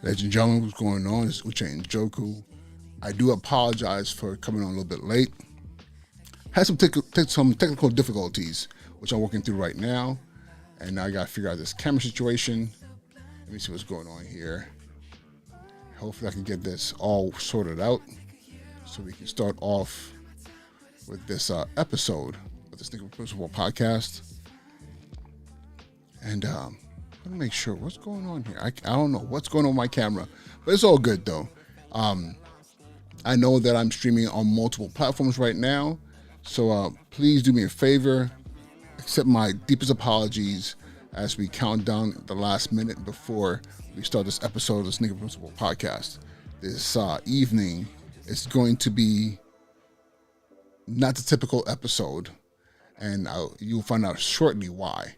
Ladies and gentlemen, what's going on? It's Uche Njoku. I do apologize for coming on a little bit late. Had some technical difficulties, which I'm working through right now. And now I got to figure out this camera situation. Let me see what's going on here. Hopefully I can get this all sorted out so we can start off with this episode of the Sneaker Principle podcast. And let me make sure what's going on here. I don't know what's going on with my camera, but it's all good though. I know that I'm streaming on multiple platforms right now, so please do me a favor, accept my deepest apologies as we count down the last minute before we start this episode of the Sneaker Principle podcast. This evening is going to be not the typical episode, and you'll find out shortly why.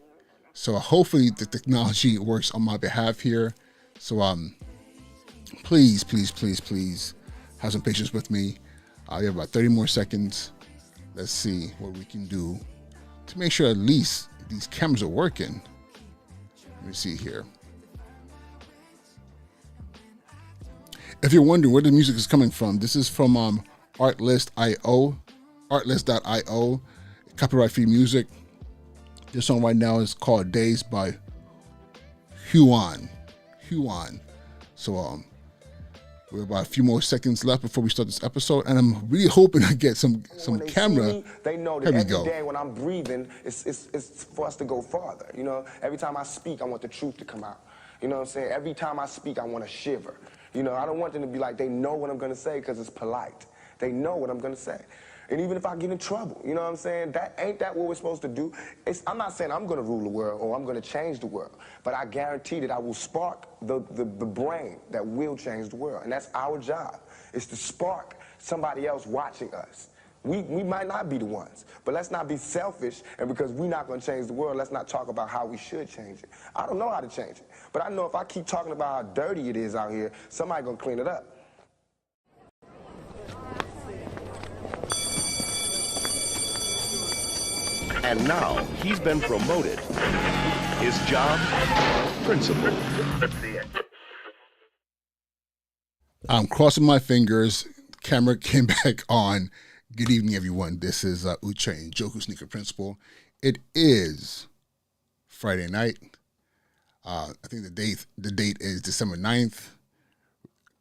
So hopefully the technology works on my behalf here. So please have some patience with me. We have about 30 more seconds. Let's see what we can do to make sure at least these cameras are working. Let me see here. If you're wondering where the music is coming from, this is from Artlist.io, copyright-free music. This song right now is called Days by Huan. So we have about a few more seconds left before we start this episode, and I'm really hoping I get some camera. Me, they know that every day when I'm breathing, it's for us to go farther. You know, every time I speak, I want the truth to come out. You know what I'm saying? Every time I speak, I want to shiver. You know, I don't want them to be like, they know what I'm going to say because it's polite. They know what I'm going to say. And even if I get in trouble, you know what I'm saying? Ain't that what we're supposed to do? I'm not saying I'm going to rule the world or I'm going to change the world, but I guarantee that I will spark the brain that will change the world. And that's our job, is to spark somebody else watching us. We might not be the ones, but let's not be selfish, and because we're not going to change the world, let's not talk about how we should change it. I don't know how to change it, but I know if I keep talking about how dirty it is out here, somebody's going to clean it up. And now he's been promoted. His job, principal. I'm crossing my fingers. Camera came back on. Good evening, everyone. This is Uche Njoku, Sneaker Principal. It is Friday night. I think the date is December 9th.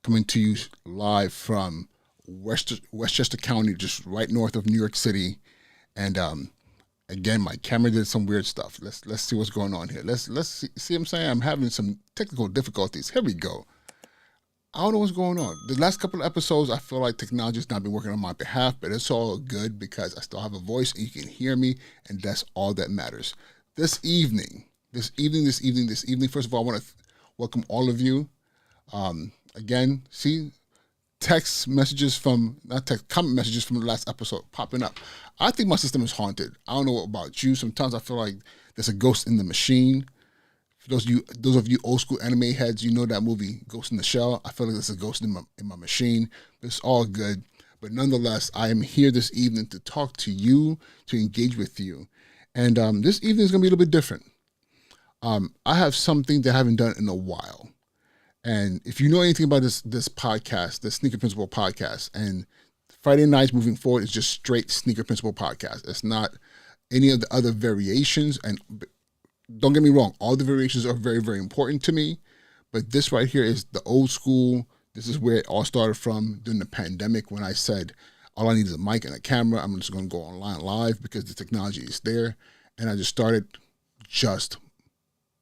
Coming to you live from Westchester County, just right north of New York City. And again, my camera did some weird stuff. Let's see what's going on here. Let's see what I'm saying? I'm having some technical difficulties. Here we go. I don't know what's going on. The last couple of episodes, I feel like technology has not been working on my behalf, but it's all good because I still have a voice and you can hear me, and that's all that matters. This evening, first of all, I want to welcome all of you. Again, see, comment messages from the last episode popping up. I think my system is haunted. I don't know about you. Sometimes I feel like there's a ghost in the machine. For those of you old school anime heads, you know that movie Ghost in the Shell. I feel like there's a ghost in my machine. It's all good. But nonetheless, I am here this evening to talk to you, to engage with you. And this evening is going to be a little bit different. I have something that I haven't done in a while. And if you know anything about this podcast, the Sneaker Principle podcast, and Friday nights moving forward is just straight Sneaker Principle podcast. It's not any of the other variations. And don't get me wrong, all the variations are very, very important to me. But this right here is the old school. This is where it all started from during the pandemic when I said, all I need is a mic and a camera. I'm just going to go online live because the technology is there. And I just started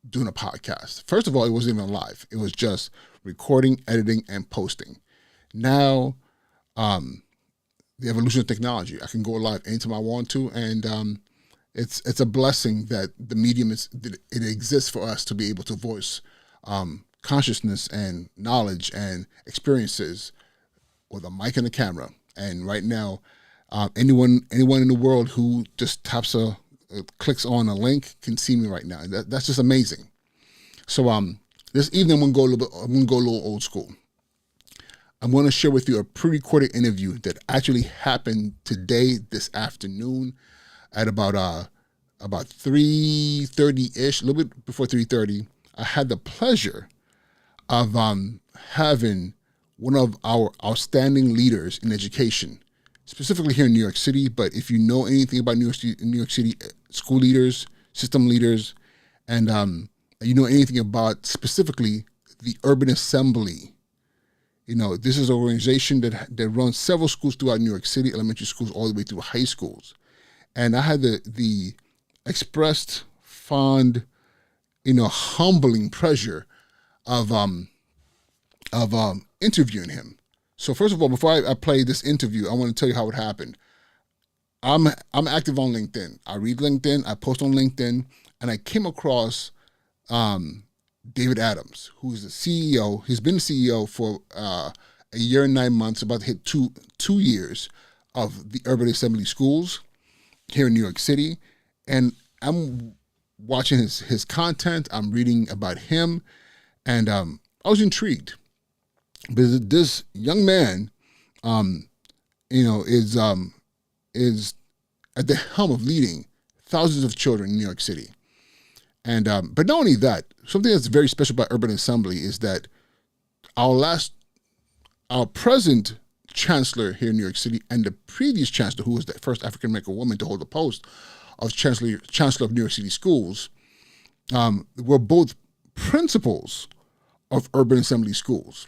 doing a podcast. First of all, it wasn't even live. It was just recording, editing, and posting. Now, the evolution of technology, I can go live anytime I want to, and it's a blessing that the medium it exists for us to be able to voice consciousness and knowledge and experiences with a mic and a camera. And right now, anyone in the world who just clicks on a link can see me right now. That's just amazing. So this evening I'm gonna go a little old school. I'm going to share with you a pre-recorded interview that actually happened today, this afternoon, at about 3:30-ish, a little bit before 3:30. I had the pleasure of having one of our outstanding leaders in education, specifically here in New York City. But if you know anything about New York City school leaders, system leaders, and you know anything about specifically the Urban Assembly, you know, this is an organization that runs several schools throughout New York City, elementary schools all the way through high schools. And I had the expressed fond, you know, humbling pleasure of interviewing him. So first of all, before I play this interview, I want to tell you how it happened. I'm active on LinkedIn. I read LinkedIn, I post on LinkedIn, and I came across David Adams, who's the CEO. He's been the CEO for a year and 9 months, about to hit two years of the Urban Assembly Schools here in New York City. And I'm watching his content. I'm reading about him, and I was intrigued. But this young man, you know, is at the helm of leading thousands of children in New York City. And but not only that, something that's very special about Urban Assembly is that our present chancellor here in New York City and the previous chancellor, who was the first African American woman to hold the post of chancellor of New York City schools, were both principals of Urban Assembly schools.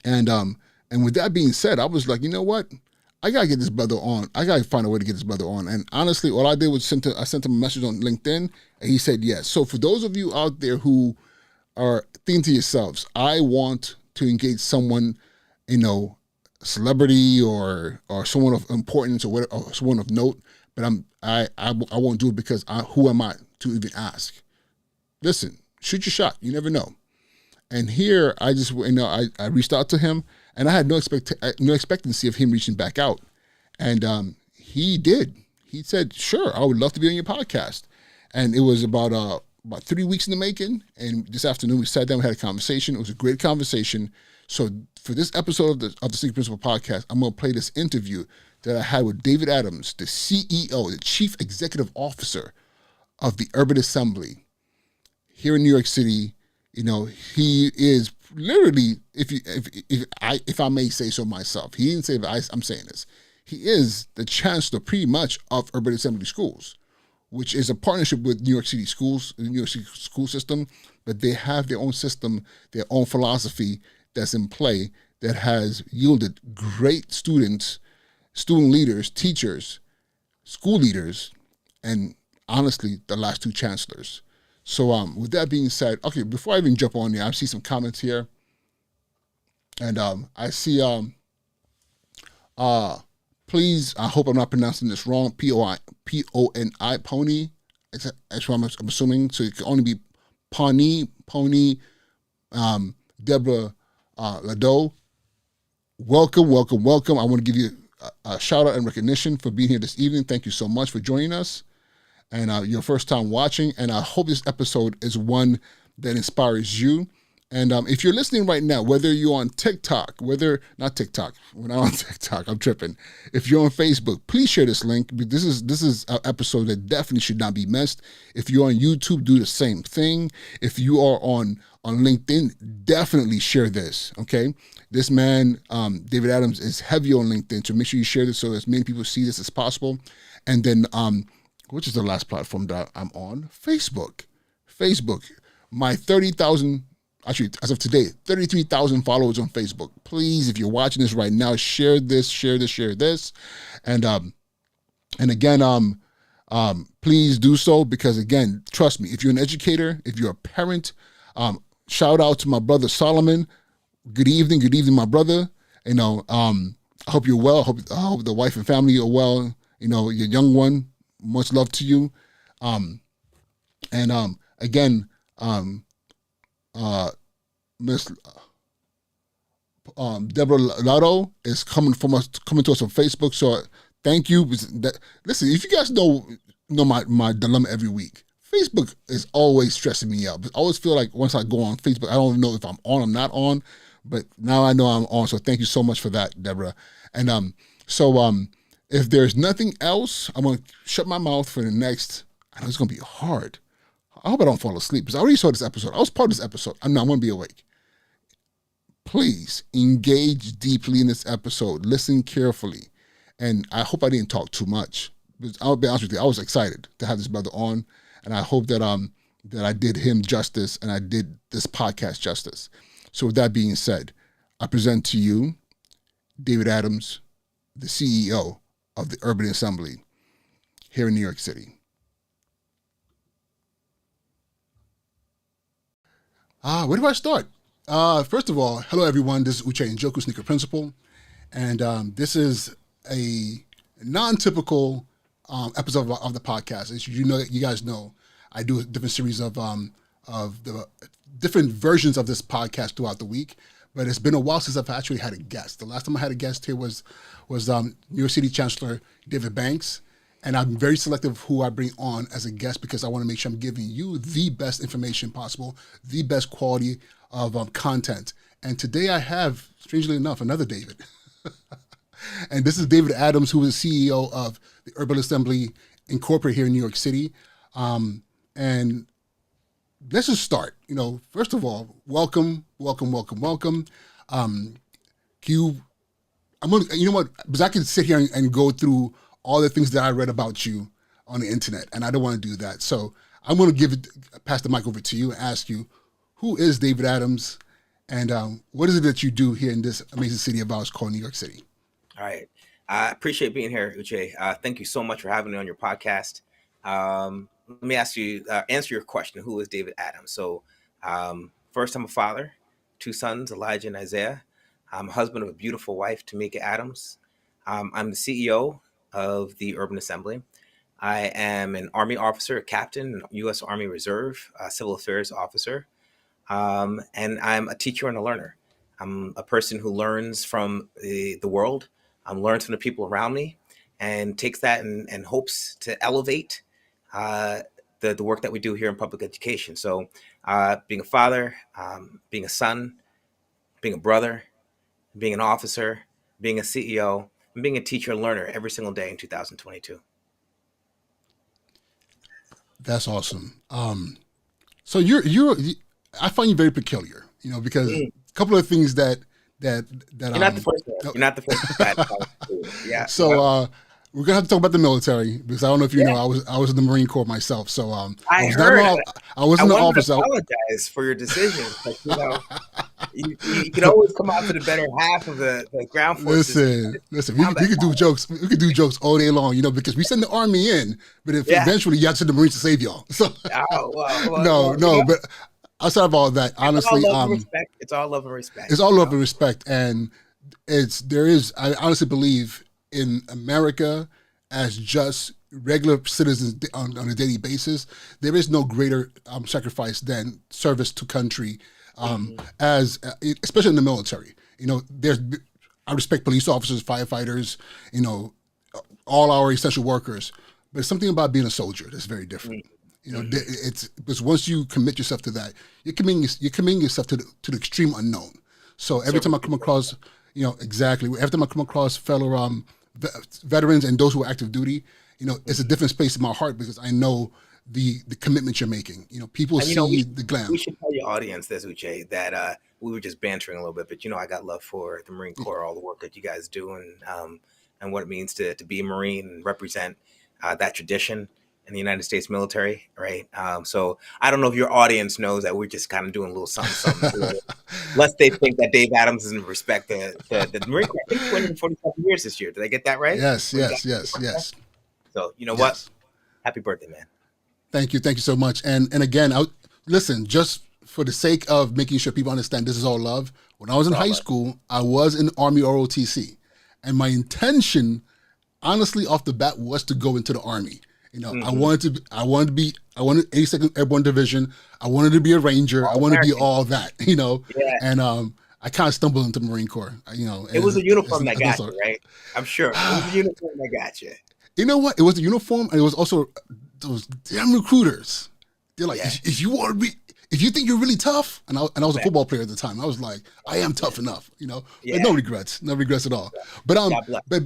And with that being said, I was like, you know what? I gotta get this brother on. I gotta find a way to get this brother on. And honestly, all I did was I sent him a message on LinkedIn, and he said yes. So for those of you out there who are thinking to yourselves, I want to engage someone, you know, celebrity or someone of importance or whatever, or someone of note, but I won't do it because who am I to even ask? Listen, shoot your shot. You never know. And here, I just, you know, I reached out to him, and I had no expectancy of him reaching back out. And he did. He said, sure, I would love to be on your podcast. And it was about 3 weeks in the making. And this afternoon, we sat down, we had a conversation. It was a great conversation. So for this episode of the Sneaker Principal Podcast, I'm going to play this interview that I had with David Adams, the CEO, the Chief Executive Officer of the Urban Assembly here in New York City. You know, he is literally, if I may say so myself, he didn't say that I'm saying this. He is the chancellor pretty much of Urban Assembly Schools, which is a partnership with New York City schools, the New York City school system, but they have their own system, their own philosophy that's in play that has yielded great students, student leaders, teachers, school leaders, and honestly, the last two chancellors. So with that being said, okay, before I even jump on there, I see some comments here. And I see, please, I hope I'm not pronouncing this wrong, P-O-N-I, Pony. That's what I'm assuming. So it can only be Pony, Deborah Lado. Welcome. I want to give you a shout out and recognition for being here this evening. Thank you so much for joining us. And your first time watching, and I hope this episode is one that inspires you. And if you're listening right now, whether you're on TikTok, we're not on TikTok, I'm tripping. If you're on Facebook, please share this link. This is an episode that definitely should not be missed. If you're on YouTube, do the same thing. If you are on LinkedIn, definitely share this, okay? This man, David Adams, is heavy on LinkedIn, so make sure you share this so as many people see this as possible. And then, which is the last platform that I'm on? Facebook. My 30,000, actually, as of today, 33,000 followers on Facebook. Please, if you're watching this right now, share this. And again, please do so because, again, trust me, if you're an educator, if you're a parent, shout out to my brother Solomon. Good evening, my brother. You know, I hope you're well. I hope the wife and family are well. You know, your young one, much love to you. Again, Miss Deborah Lotto is coming to us on Facebook. So thank you. Listen, if you guys know my dilemma every week, Facebook is always stressing me out. I always feel like once I go on Facebook, I don't know if I'm on or not on, but now I know I'm on. So thank you so much for that, Deborah. And if there's nothing else, I'm going to shut my mouth for the next, I know it's going to be hard. I hope I don't fall asleep because I already saw this episode. I was part of this episode. I'm going to be awake. please engage deeply in this episode. Listen carefully. And I hope I didn't talk too much. Because I'll be honest with you, I was excited to have this brother on. And I hope that that I did him justice and I did this podcast justice. So with that being said, I present to you David Adams, the CEO of the Urban Assembly here in New York City. Where do I start? First of all, hello everyone. This is Uche Njoku, Sneaker Principal, and this is a non-typical episode of the podcast. As you guys know, I do a different series of the different versions of this podcast throughout the week. But it's been a while since I've actually had a guest. The last time I had a guest here was New York City Chancellor David Banks. And I'm very selective of who I bring on as a guest because I want to make sure I'm giving you the best information possible, the best quality of content. And today I have, strangely enough, another David. And this is David Adams, who is the CEO of the Urban Assembly Incorporated here in New York City. And let's just start. First of all, welcome. Because I can sit here and go through all the things that I read about you on the internet, and I don't want to do that. So I'm going to pass the mic over to you and ask you, who is David Adams, and what is it that you do here in this amazing city of ours called New York City? All right. I appreciate being here, Uche. Thank you so much for having me on your podcast. Let me answer your question. Who is David Adams? So first, I'm a father, 2 sons, Elijah and Isaiah. I'm a husband of a beautiful wife, Tamika Adams. I'm the CEO of the Urban Assembly. I am an Army officer, a captain, U.S. Army Reserve, civil affairs officer. And I'm a teacher and a learner. I'm a person who learns from the world, learns from the people around me, and takes that and hopes to elevate the work that we do here in public education. So being a father, being a son, being a brother, being an officer, being a CEO, and being a teacher and learner every single day in 2022. That's awesome. So I find you very peculiar, because a couple of things that You're not the first one. You're not the first. Yeah. So we're gonna have to talk about the military because I don't know if you know I was in the Marine Corps myself. So I heard. I was in the office. I apologize for your decision. But, you can always come out to the better half of the ground forces. Listen. We could do jokes. We could do jokes all day long, because we send the Army in, but eventually you have to send the Marines to save y'all. So but outside of all that, honestly, it's all love and respect. It's all love and respect, and I honestly believe in America as just regular citizens on a daily basis, there is no greater sacrifice than service to country, especially in the military. I respect police officers, firefighters, all our essential workers, but it's something about being a soldier that's very different. It's because once you commit yourself to that, you're committing yourself to the extreme unknown. So every time I come across, every time I come across fellow veterans and those who are active duty, it's a different space in my heart because I know the commitment you're making. People see the glam. We should tell your audience this, Uche, that we were just bantering a little bit, but I got love for the Marine Corps, all the work that you guys do, and what it means to be a Marine and represent that tradition in the United States military, right? So I don't know if your audience knows that we're just kind of doing a little something. Lest they think that Dave Adams doesn't respect the Marine Corps. I think 247 years this year. Did I get that right? Yes. So what? Happy birthday, man. Thank you so much. And again, listen, just for the sake of making sure people understand this is all love, when I was in high school, I was in Army ROTC. And my intention, honestly, off the bat, was to go into the Army. I wanted 82nd Airborne Division. I wanted to be a Ranger. I wanted to be all that, and I kind of stumbled into the Marine Corps, It was a uniform that got you, right? I'm sure. It was a uniform that got you. You know what? It was the uniform, and it was also those damn recruiters. They're like, if you think you're really tough, and I was a football player at the time, I was like, I am tough enough, But no regrets at all. But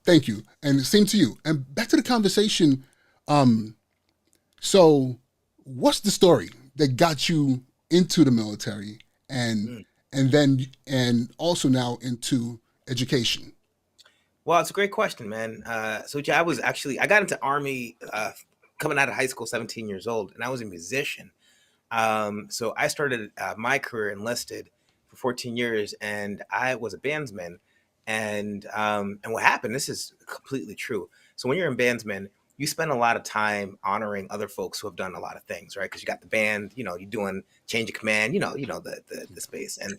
thank you, and same to you. And back to the conversation. So what's the story that got you into the military, and and also now into education? Well, it's a great question, man. So I was I got into Army coming out of high school, 17 years old, and I was a musician. So I started my career enlisted for 14 years, and I was a bandsman. And what happened? This is completely true. So when you're a bandsman, you spend a lot of time honoring other folks who have done a lot of things, right? Because you got the band, you're doing change of command, the space, and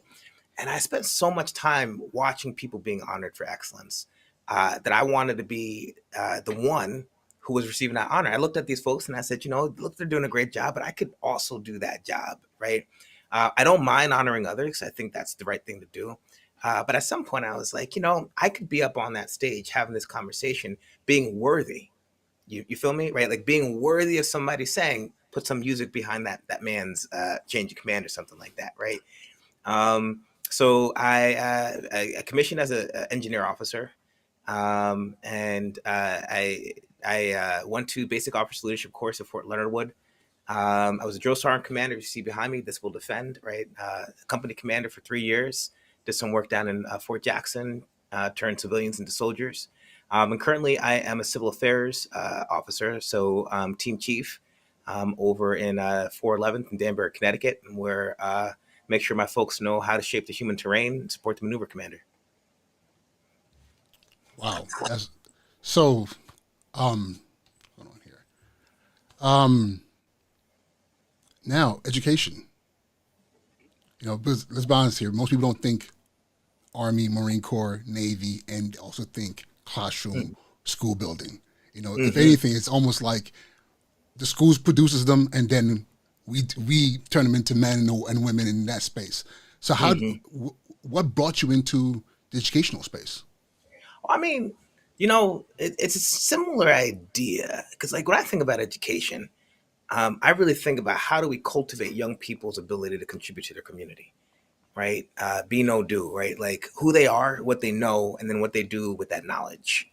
I spent so much time watching people being honored for excellence that I wanted to be the one who was receiving that honor. I looked at these folks and I said, look, they're doing a great job, but I could also do that job, right? I don't mind honoring others. I think that's the right thing to do. But at some point, I was like, I could be up on that stage having this conversation, being worthy. You feel me, right? Like being worthy of somebody saying, put some music behind that man's change of command or something like that, right? So I commissioned as an engineer officer, and I went to basic officer leadership course at Fort Leonard Wood. I was a drill sergeant commander. You see behind me, this will defend, right? Company commander for 3 years. Did some work down in Fort Jackson, turned civilians into soldiers. And currently, I am a civil affairs officer, so team chief over in 411th in Danbury, Connecticut, where make sure my folks know how to shape the human terrain and support the maneuver commander. Wow. That's so hold on here. Um Now education. Because let's be honest here. Most people don't think Army, Marine Corps, Navy, and also think classroom, school building. If anything, it's almost like the schools produces them, and then we turn them into men and women in that space. So what brought you into the educational space? I mean, it's a similar idea because, like, when I think about education, I really think about how do we cultivate young people's ability to contribute to their community, right? Be, know, do, right? Like who they are, what they know, and then what they do with that knowledge.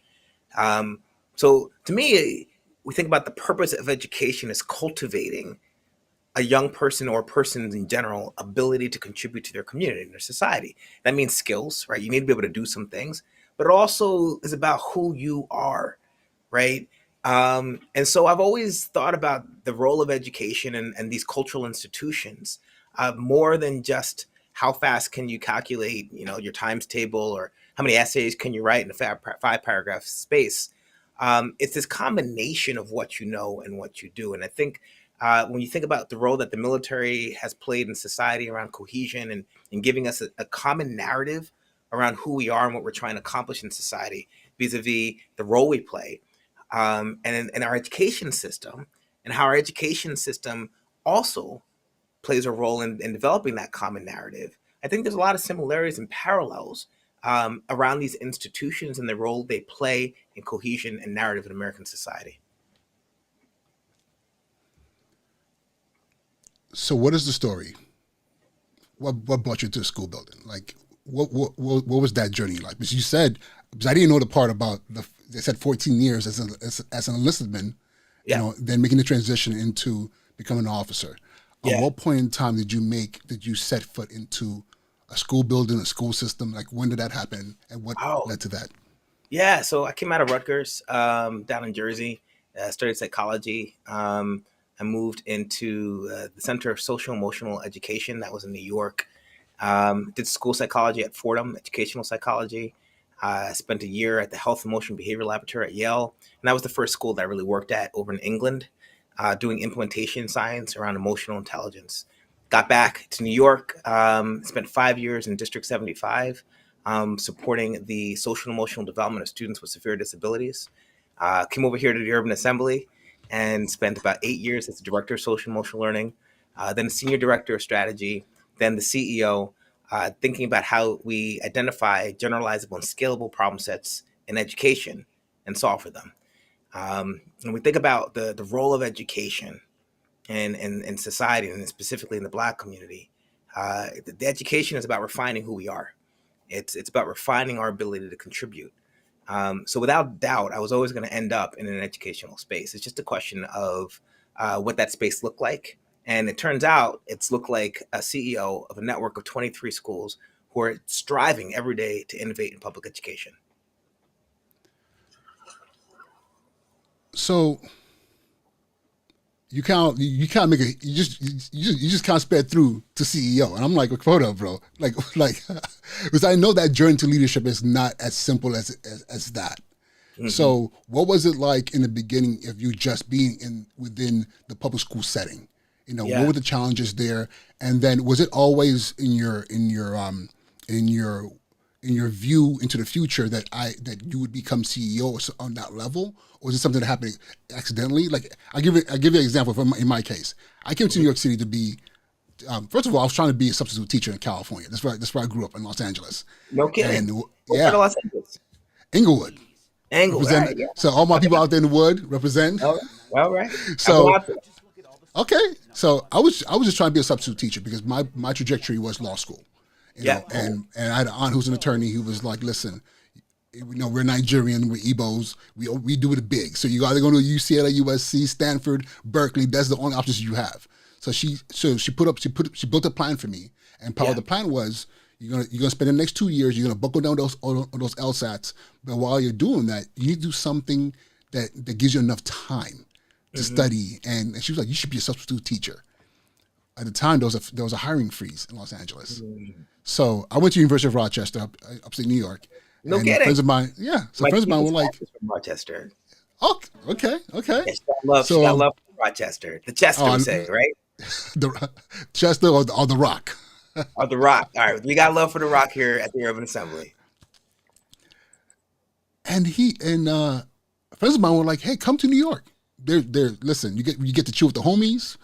So to me, we think about the purpose of education as cultivating a young person or persons in general ability to contribute to their community and their society. That means skills, right? You need to be able to do some things, but it also is about who you are, right? And so I've always thought about the role of education and these cultural institutions more than just how fast can you calculate, your times table or how many essays can you write in a five paragraph space. It's this combination of what you know and what you do. And I think when you think about the role that the military has played in society around cohesion and giving us a common narrative around who we are and what we're trying to accomplish in society, vis-a-vis the role we play, and in our education system, and how our education system also plays a role in developing that common narrative. I think there's a lot of similarities and parallels around these institutions and the role they play in cohesion and narrative in American society. So what is the story? What brought you to the school building? Like what was that journey like? Because you said, because I didn't know the part about they said 14 years as an enlisted man, Yeah. then making the transition into becoming an officer. At Yeah. what point in time did you set foot into a school building, a school system? Like when did that happen, and what Oh, led to that? yeah. So I came out of Rutgers down in Jersey, studied psychology. I moved into the Center of Social Emotional Education that was in New York. Did school psychology at Fordham, educational psychology. I spent a year at the Health, Emotion, Behavior Laboratory at Yale. And that was the first school that I really worked at over in England, doing implementation science around emotional intelligence. Got back to New York, spent 5 years in District 75, supporting the social and emotional development of students with severe disabilities. Came over here to the Urban Assembly and spent about 8 years as the director of social and emotional learning, then a senior director of strategy, then the CEO, thinking about how we identify generalizable and scalable problem sets in education and solve for them. And we think about the role of education in society, and specifically in the Black community. The education is about refining who we are. It's about refining our ability to contribute. So without doubt, I was always going to end up in an educational space. It's just a question of what that space looked like And it turns out it's looked like a CEO of a network of 23 schools who are striving every day to innovate in public education. So you kind of make you just kind of sped through to CEO, and I'm like, hold up, bro, like because I know that journey to leadership is not as simple as that. Mm-hmm. So what was it like in the beginning of you just being within the public school setting? What were the challenges there? And then was it always in your view into the future that you would become CEO on that level, or was it something that happened accidentally? Like I give you an example. In my case, I came to New York City to be. First of all, I was trying to be a substitute teacher in California. That's where I grew up in Los Angeles. No kidding. And, Los Angeles. Inglewood. All right, yeah. So all my people out there in the wood represent. All right. So. Okay, so I was just trying to be a substitute teacher because my trajectory was law school, know, and I had an aunt who's an attorney who was like, listen, we're Nigerian, we're Igbos, we do it big. So you either go to UCLA, USC, Stanford, Berkeley. That's the only options you have. So she built a plan for me, and part of the plan was you're gonna spend the next 2 years, you're gonna buckle down those LSATs, but while you're doing that, you need to do something that gives you enough time to study. And she was like, you should be a substitute teacher. At the time, there was a hiring freeze in Los Angeles. So I went to University of Rochester, upstate New York. No kidding. Friends of mine, friends of mine were like, from Rochester. Oh, okay. Yeah, she got love for Rochester. The Chester, we say, right? The Chester or the Rock. Or the Rock. All right, we got love for the Rock here at the Urban Assembly. And friends of mine were like, hey, come to New York. Listen, you get to chill with the homies.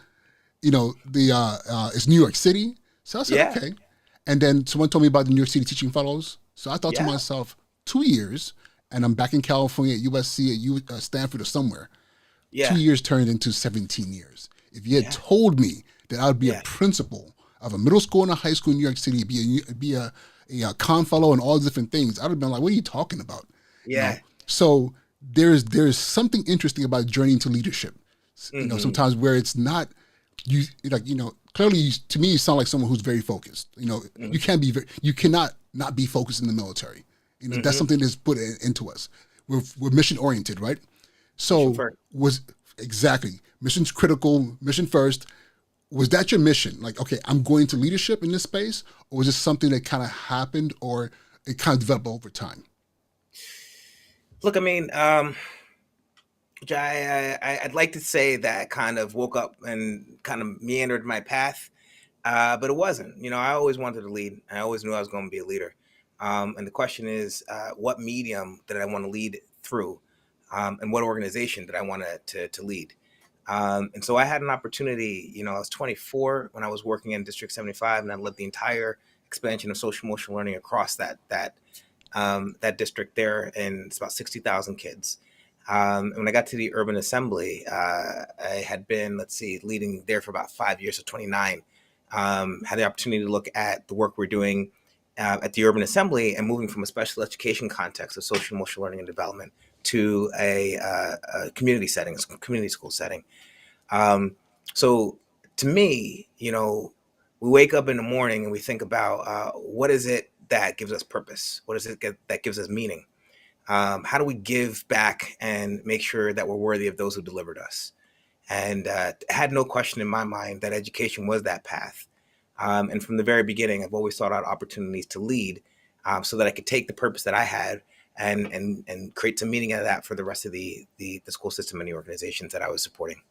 It's New York City. So I said, okay. And then someone told me about the New York City Teaching Fellows. So I thought to myself, 2 years, and I'm back in California at USC, at Stanford or somewhere. Yeah. 2 years turned into 17 years. If you had told me that I would be a principal of a middle school and a high school in New York City, be a con fellow and all these different things, I'd have been like, what are you talking about? Yeah. So there's something interesting about journeying to leadership. Sometimes where it's not clearly to me you sound like someone who's very focused. You cannot not be focused in the military. That's something that's put into us. We're mission oriented, right? So mission's critical, mission first. Was that your mission? Like, okay, I'm going to leadership in this space, or was this something that kind of happened, or it kind of developed over time? Look, I mean, I'd like to say that I kind of woke up and kind of meandered my path, but it wasn't. I always wanted to lead. I always knew I was going to be a leader. And the question is, what medium did I want to lead through, and what organization did I want to lead? And so I had an opportunity. I was 24 when I was working in District 75, and I led the entire expansion of social emotional learning across that district there, and it's about 60,000 kids. And when I got to the Urban Assembly, I had been, leading there for about 5 years, so 29. Had the opportunity to look at the work we're doing at the Urban Assembly and moving from a special education context of social emotional learning and development to a community setting, a community school setting. So to me, we wake up in the morning and we think about what is it that gives us purpose? What is it that gives us meaning? How do we give back and make sure that we're worthy of those who delivered us? And had no question in my mind that education was that path. And from the very beginning, I've always sought out opportunities to lead so that I could take the purpose that I had and create some meaning out of that for the rest of the school system and the organizations that I was supporting.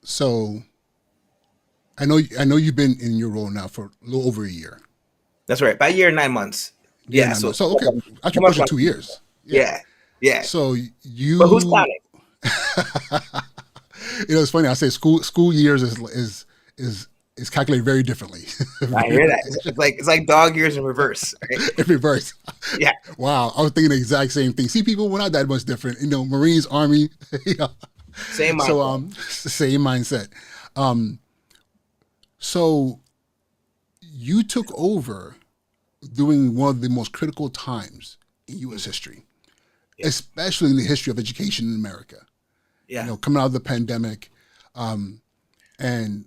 So I know you've been in your role now for a little over a year. That's right. About a year and 9 months. Yeah. So okay. Actually pushing 2 years. Yeah. So But who's counting? It's funny. I say school years is calculated very differently. I hear that. It's like dog years in reverse. Right? In reverse. Yeah. Wow. I was thinking the exact same thing. See, people, we're not that much different. Marines, Army. Same mindset. So same mindset. So you took over during one of the most critical times in U.S. history, especially in the history of education in America. Yeah. coming out of the pandemic, and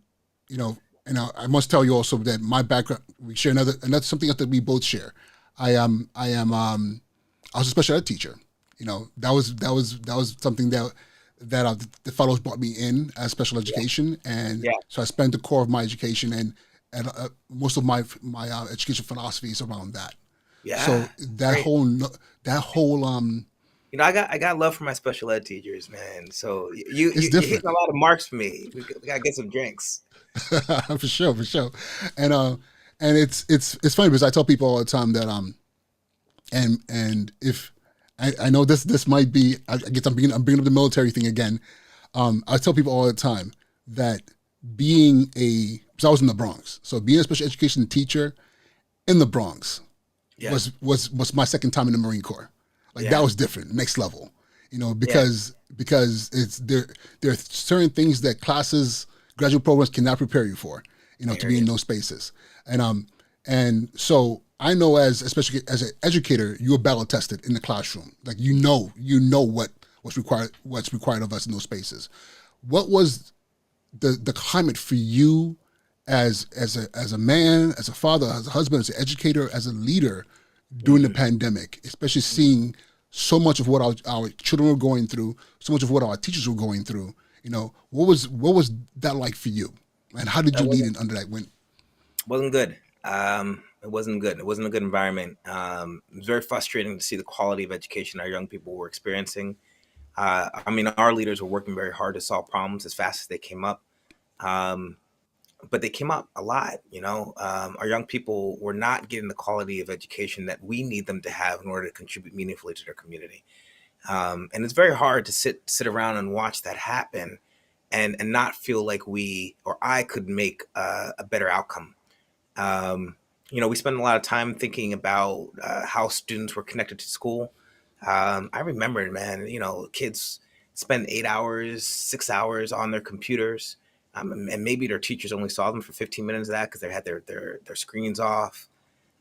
you know, and I must tell you also that my background, we share another something else that we both share. I was a special ed teacher. That was something that the fellows brought me in as special education, and Yeah. so I spent the core of my education and most of my education philosophy is around that. So Yeah. that Great. whole I got love for my special ed teachers, man. So it's you hitting different. a lot of marks for me. We gotta get some drinks. For sure, for sure. And it's funny because I tell people all the time that and if I know this might be, I guess I'm bringing up the military thing again. I tell people all the time that because I was in the Bronx, so being a special education teacher in the Bronx Yeah. was my second time in the Marine Corps. Like Yeah. that was different, next level. Yeah. Because it's there are certain things that classes, graduate programs cannot prepare you for, I to hear be in you. those spaces. And so I know, especially as an educator, you are battle tested in the classroom. Like what's required of us in those spaces. What was the climate for you as a man, as a father, as a husband, as an educator, as a leader during the pandemic, especially seeing so much of what our children were going through, so much of what our teachers were going through. What was that like for you, and how did That you lead wasn't in under that? wasn't good. It wasn't good. It wasn't a good environment. It was very frustrating to see the quality of education our young people were experiencing. I mean, our leaders were working very hard to solve problems as fast as they came up. Um, but they came up a lot. Our young people were not getting the quality of education that we need them to have in order to contribute meaningfully to their community. And it's very hard to sit around and watch that happen, and not feel like we or I could make a better outcome. Um, we spend a lot of time thinking about how students were connected to school. I remember, man, kids spend 8 hours, 6 hours on their computers, and maybe their teachers only saw them for 15 minutes of that because they had their screens off.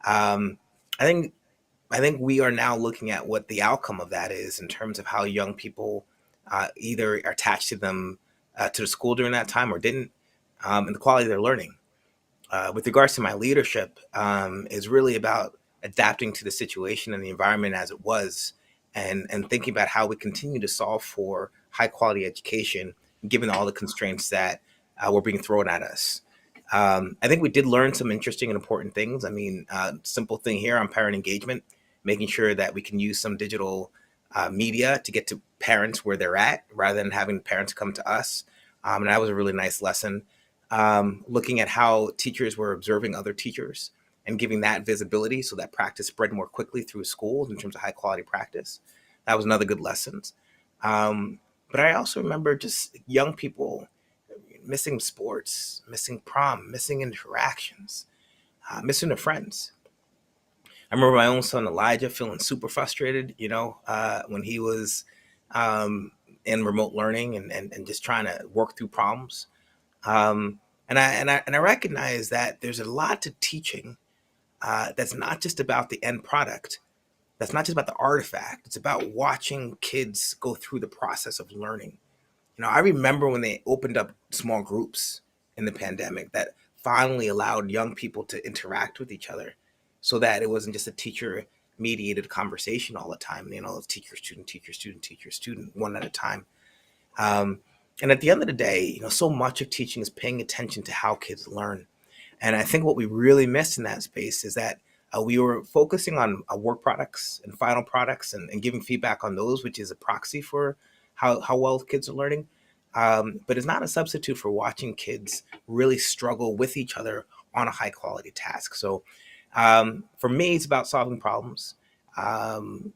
Um, I think I think we are now looking at what the outcome of that is in terms of how young people either are attached to the school during that time or didn't, and the quality of their learning. With regards to my leadership, is really about adapting to the situation and the environment as it was, and thinking about how we continue to solve for high quality education, given all the constraints that were being thrown at us. I think we did learn some interesting and important things. I mean, simple thing here on parent engagement, making sure that we can use some digital media to get to parents where they're at rather than having parents come to us. And that was a really nice lesson. Looking at how teachers were observing other teachers and giving that visibility so that practice spread more quickly through schools in terms of high quality practice. That was another good lesson. But I also remember just young people missing sports, missing prom, missing interactions, missing their friends. I remember my own son Elijah feeling super frustrated, when he was in remote learning and just trying to work through problems. And I recognize that there's a lot to teaching that's not just about the end product. That's not just about the artifact. It's about watching kids go through the process of learning. I remember when they opened up small groups in the pandemic that finally allowed young people to interact with each other so that it wasn't just a teacher mediated conversation all the time, teacher, student, teacher, student, teacher, student, one at a time. And at the end of the day, so much of teaching is paying attention to how kids learn. And I think what we really missed in that space is that we were focusing on work products and final products and giving feedback on those, which is a proxy for how well kids are learning. But it's not a substitute for watching kids really struggle with each other on a high quality task. So for me, it's about solving problems.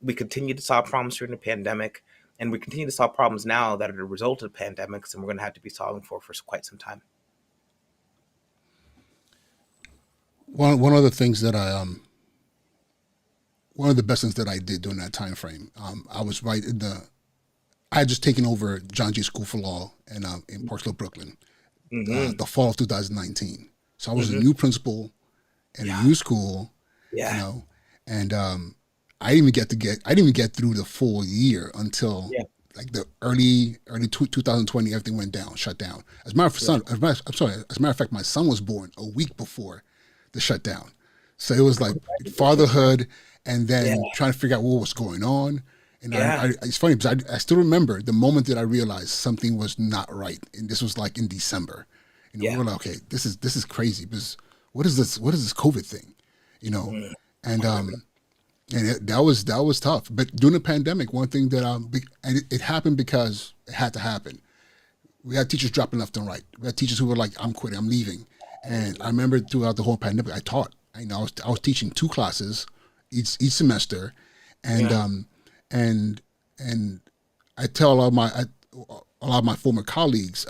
We continue to solve problems during the pandemic, and we continue to solve problems now that are the result of pandemics, and we're going to have to be solving for quite some time. One of the things that one of the best things that I did during that time frame, I was right in I had just taken over John Jay School for Law in Park Slope, Brooklyn, Mm-hmm. the fall of 2019. So I was a new principal in a new school, Yeah. and I didn't even get through the full year until Yeah. like the early 2020, everything went down, shut down. As a matter of son, I'm sorry. As a matter of fact, my son was born a week before the shutdown, so it was like fatherhood, and then Yeah. trying to figure out what was going on. And Yeah. it's funny because I still remember the moment that I realized something was not right, and this was like in December. We Yeah. were like, okay, this is crazy because what is this? What is this COVID thing? You know, Mm. and that was tough. But during the pandemic, one thing that and it happened because it had to happen. We had teachers dropping left and right. We had teachers who were like, "I'm quitting, I'm leaving." And I remember throughout the whole pandemic, I taught. I was teaching 2 classes each semester, and Yeah. and and I tell a lot of my former colleagues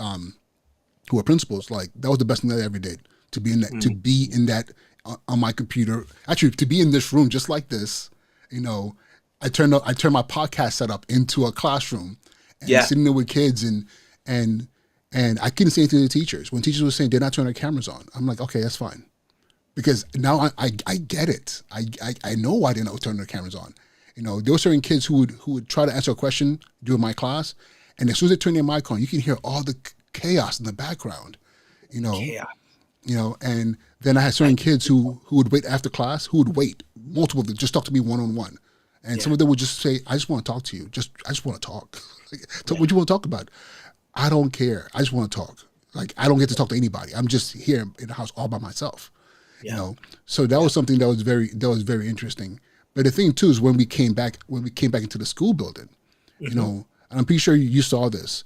who are principals, like that was the best thing that I ever did, to be in that, on my computer, actually to be in this room just like this. I turned my podcast setup into a classroom, and Yeah. sitting there with kids, and and I couldn't say anything to the teachers when teachers were saying they're not turning their cameras on. I'm like, okay, that's fine, because now I get it. I know why they're not turning their cameras on. There were certain kids who would try to answer a question during my class, and as soon as they turn their mic on, you can hear all the chaos in the background. You know, Yeah. and then I had certain kids who would wait after class, who would wait multiple, just talk to me one on one, and some of them would just say, "I just want to talk to you. I just want to talk. Like, what you want to talk about? I don't care. I just want to talk. Like, I don't get to talk to anybody. I'm just here in the house all by myself." Yeah. So that was something that was very interesting. But the thing too is when we came back into the school building, and I'm pretty sure you saw this.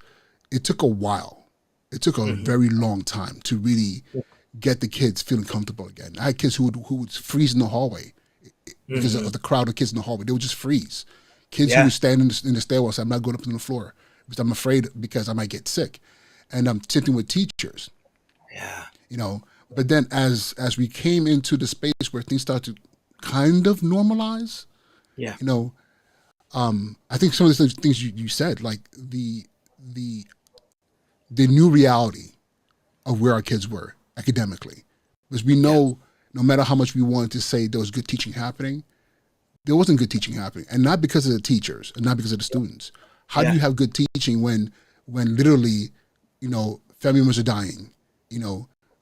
It took a while. It took a very long time to really get the kids feeling comfortable again. I had kids who would freeze in the hallway because of the crowd of kids in the hallway. They would just freeze. Kids who Yeah. would stand in the stairwell say, "I'm not going up to the floor because I'm afraid because I might get sick." And I'm sitting with teachers. Yeah. But then as we came into the space where things started to kind of normalize, Yeah. I think some of the things you said, like the new reality of where our kids were academically, because we know no matter how much we wanted to say there was good teaching happening, there wasn't good teaching happening, and not because of the teachers and not because of the students. How do Yeah. you have good teaching when literally, family members are dying,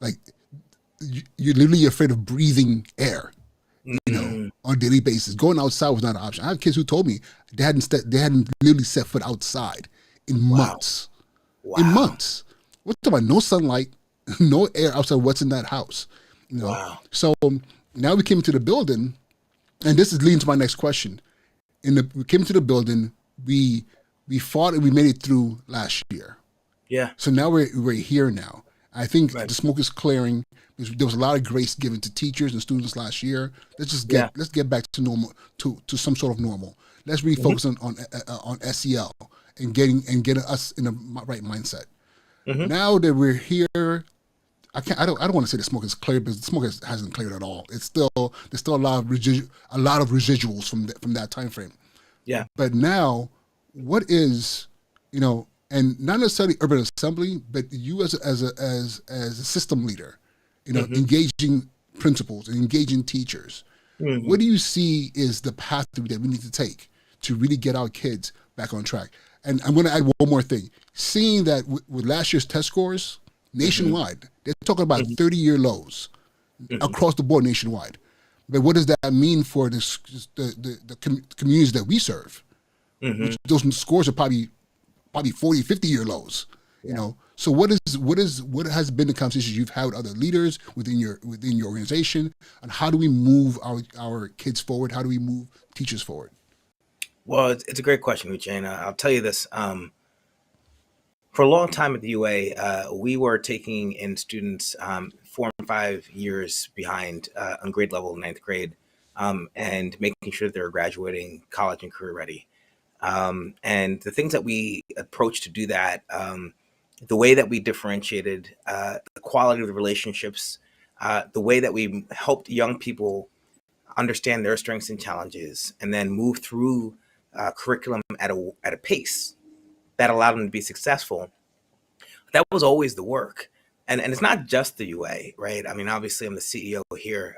like you're literally afraid of breathing air, on a daily basis. Going outside was not an option. I have kids who told me they hadn't literally set foot outside in months. In Wow. months. What's about no sunlight, no air outside what's in that house. Wow. So now we came into the building, and this is leading to my next question. We came into the building, we fought and we made it through last year. Yeah. So now we're here now. I think Right. the smoke is clearing. There was a lot of grace given to teachers and students last year. Let's get back to normal, to some sort of normal. Let's really focus on SEL and getting us in the right mindset. Now that we're here, I don't want to say the smoke is cleared, because the smoke hasn't cleared at all. There's still a lot of residuals from that time frame. Yeah. But now, what is, and not necessarily urban assembly, but you as a system leader, engaging principals and engaging teachers. What do you see is the path that we need to take to really get our kids back on track? And I'm going to add one more thing. Seeing that with last year's test scores nationwide, they're talking about 30-year lows across the board nationwide. But what does that mean for the communities that we serve? Which those scores are probably 40, 50-year lows. So what has been the conversations you've had with other leaders within your organization, and how do we move our kids forward? How do we move teachers forward? Well, it's a great question, Uche, and I'll tell you this. For a long time at the UA, we were taking in students 4 and 5 years behind on grade level in 9th grade, and making sure that they were graduating college and career ready. And the things that we approached to do that, the way that we differentiated, the quality of the relationships, the way that we helped young people understand their strengths and challenges, and then move through curriculum at a pace that allowed them to be successful. That was always the work. And it's not just the UA, right? I mean, obviously I'm the CEO here.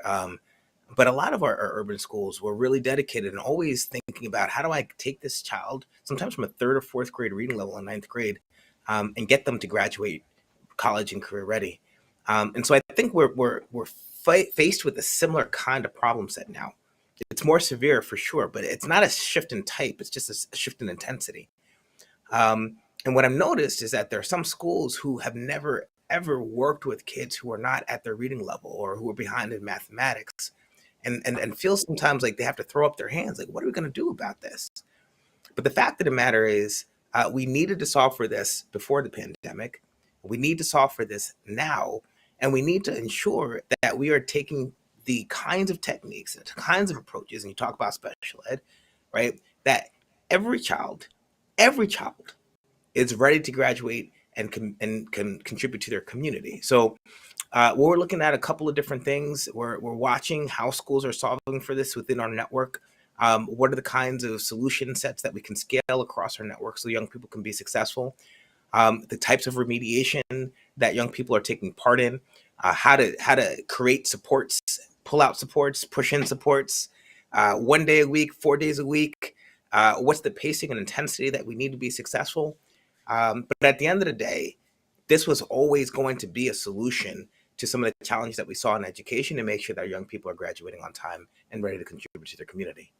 But a lot of our urban schools were really dedicated and always thinking about how do I take this child, sometimes from a third or fourth grade reading level in ninth grade, and get them to graduate college and career ready. And so I think we're faced with a similar kind of problem set now. It's more severe for sure, but it's not a shift in type. It's just a shift in intensity. And what I've noticed is that there are some schools who have never ever worked with kids who are not at their reading level or who are behind in mathematics, and feel sometimes like they have to throw up their hands, like, what are we going to do about this? But the fact of the matter is, we needed to solve for this before the pandemic. We need to solve for this now, and we need to ensure that we are taking the kinds of techniques and the kinds of approaches, and you talk about special ed, right? That every child is ready to graduate and can contribute to their community. So we're looking at a couple of different things. We're watching how schools are solving for this within our network. What are the kinds of solution sets that we can scale across our network so young people can be successful? The types of remediation that young people are taking part in, how to create supports, pull out supports, push in supports, 1 day a week, 4 days a week. What's the pacing and intensity that we need to be successful? But at the end of the day, this was always going to be a solution to some of the challenges that we saw in education to make sure that our young people are graduating on time and ready to contribute to their community.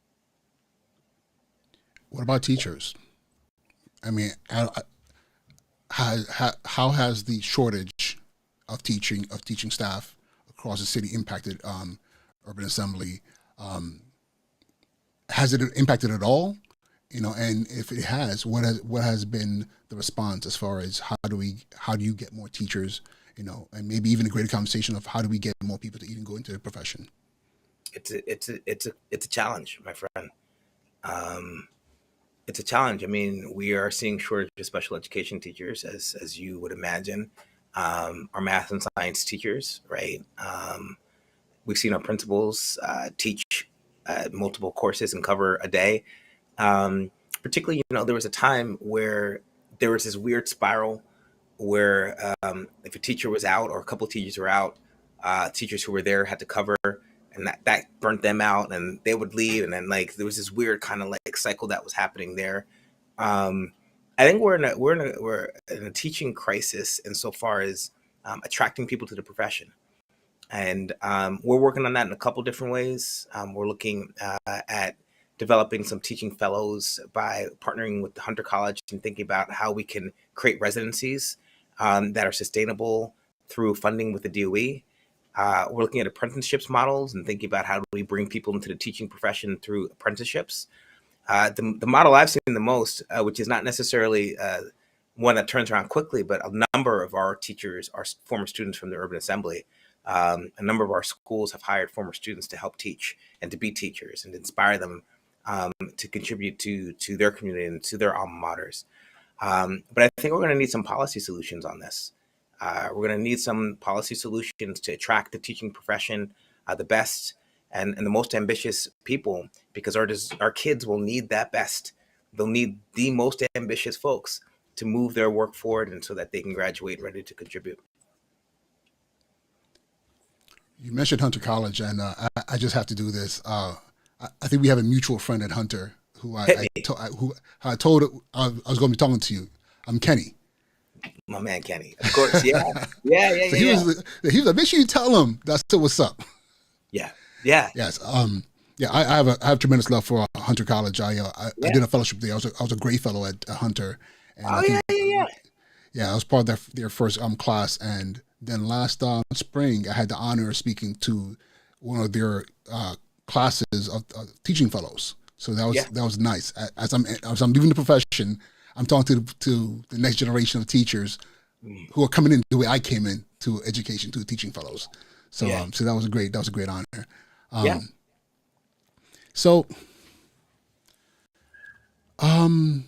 What about teachers? I mean, how has the shortage of teaching staff across the city impacted Urban Assembly? Has it impacted at all? And if it has, what has been the response as far as how do you get more teachers? And maybe even a greater conversation of how do we get more people to even go into the profession? It's a challenge, my friend. It's a challenge. I mean, we are seeing shortage of special education teachers, as you would imagine. Our math and science teachers, right? We've seen our principals teach multiple courses and cover a day. Particularly, there was a time where there was this weird spiral where if a teacher was out or a couple of teachers were out, teachers who were there had to cover, and that burnt them out, and they would leave, and then there was this weird kind of cycle that was happening there. I think we're in a teaching crisis insofar as attracting people to the profession, and we're working on that in a couple different ways. We're looking at developing some teaching fellows by partnering with the Hunter College and thinking about how we can create residencies that are sustainable through funding with the DOE. We're looking at apprenticeships models and thinking about how do we bring people into the teaching profession through apprenticeships. The model I've seen the most, which is not necessarily one that turns around quickly, but a number of our teachers are former students from the Urban Assembly. A number of our schools have hired former students to help teach and to be teachers and inspire them to contribute to their community and to their alma maters. But I think we're going to need some policy solutions on this. We're going to need some policy solutions to attract the teaching profession, the best and the most ambitious people, because our kids will need that best. They'll need the most ambitious folks to move their work forward and so that they can graduate ready to contribute. You mentioned Hunter College, and I just have to do this. I think we have a mutual friend at Hunter who I told I was going to be talking to you. I'm Kenny. My man Kenny, of course, yeah. So he was like, make sure you tell him that's still what's up. Yeah. Yes. I have tremendous love for Hunter College. I did a fellowship there. I was a grade fellow at Hunter. And Yeah, I was part of their first class, and then last spring I had the honor of speaking to one of their classes of teaching fellows. So that was nice. As I'm leaving the profession, I'm talking to the next generation of teachers who are coming in the way I came in to education, to teaching fellows. So so that was a great honor. So I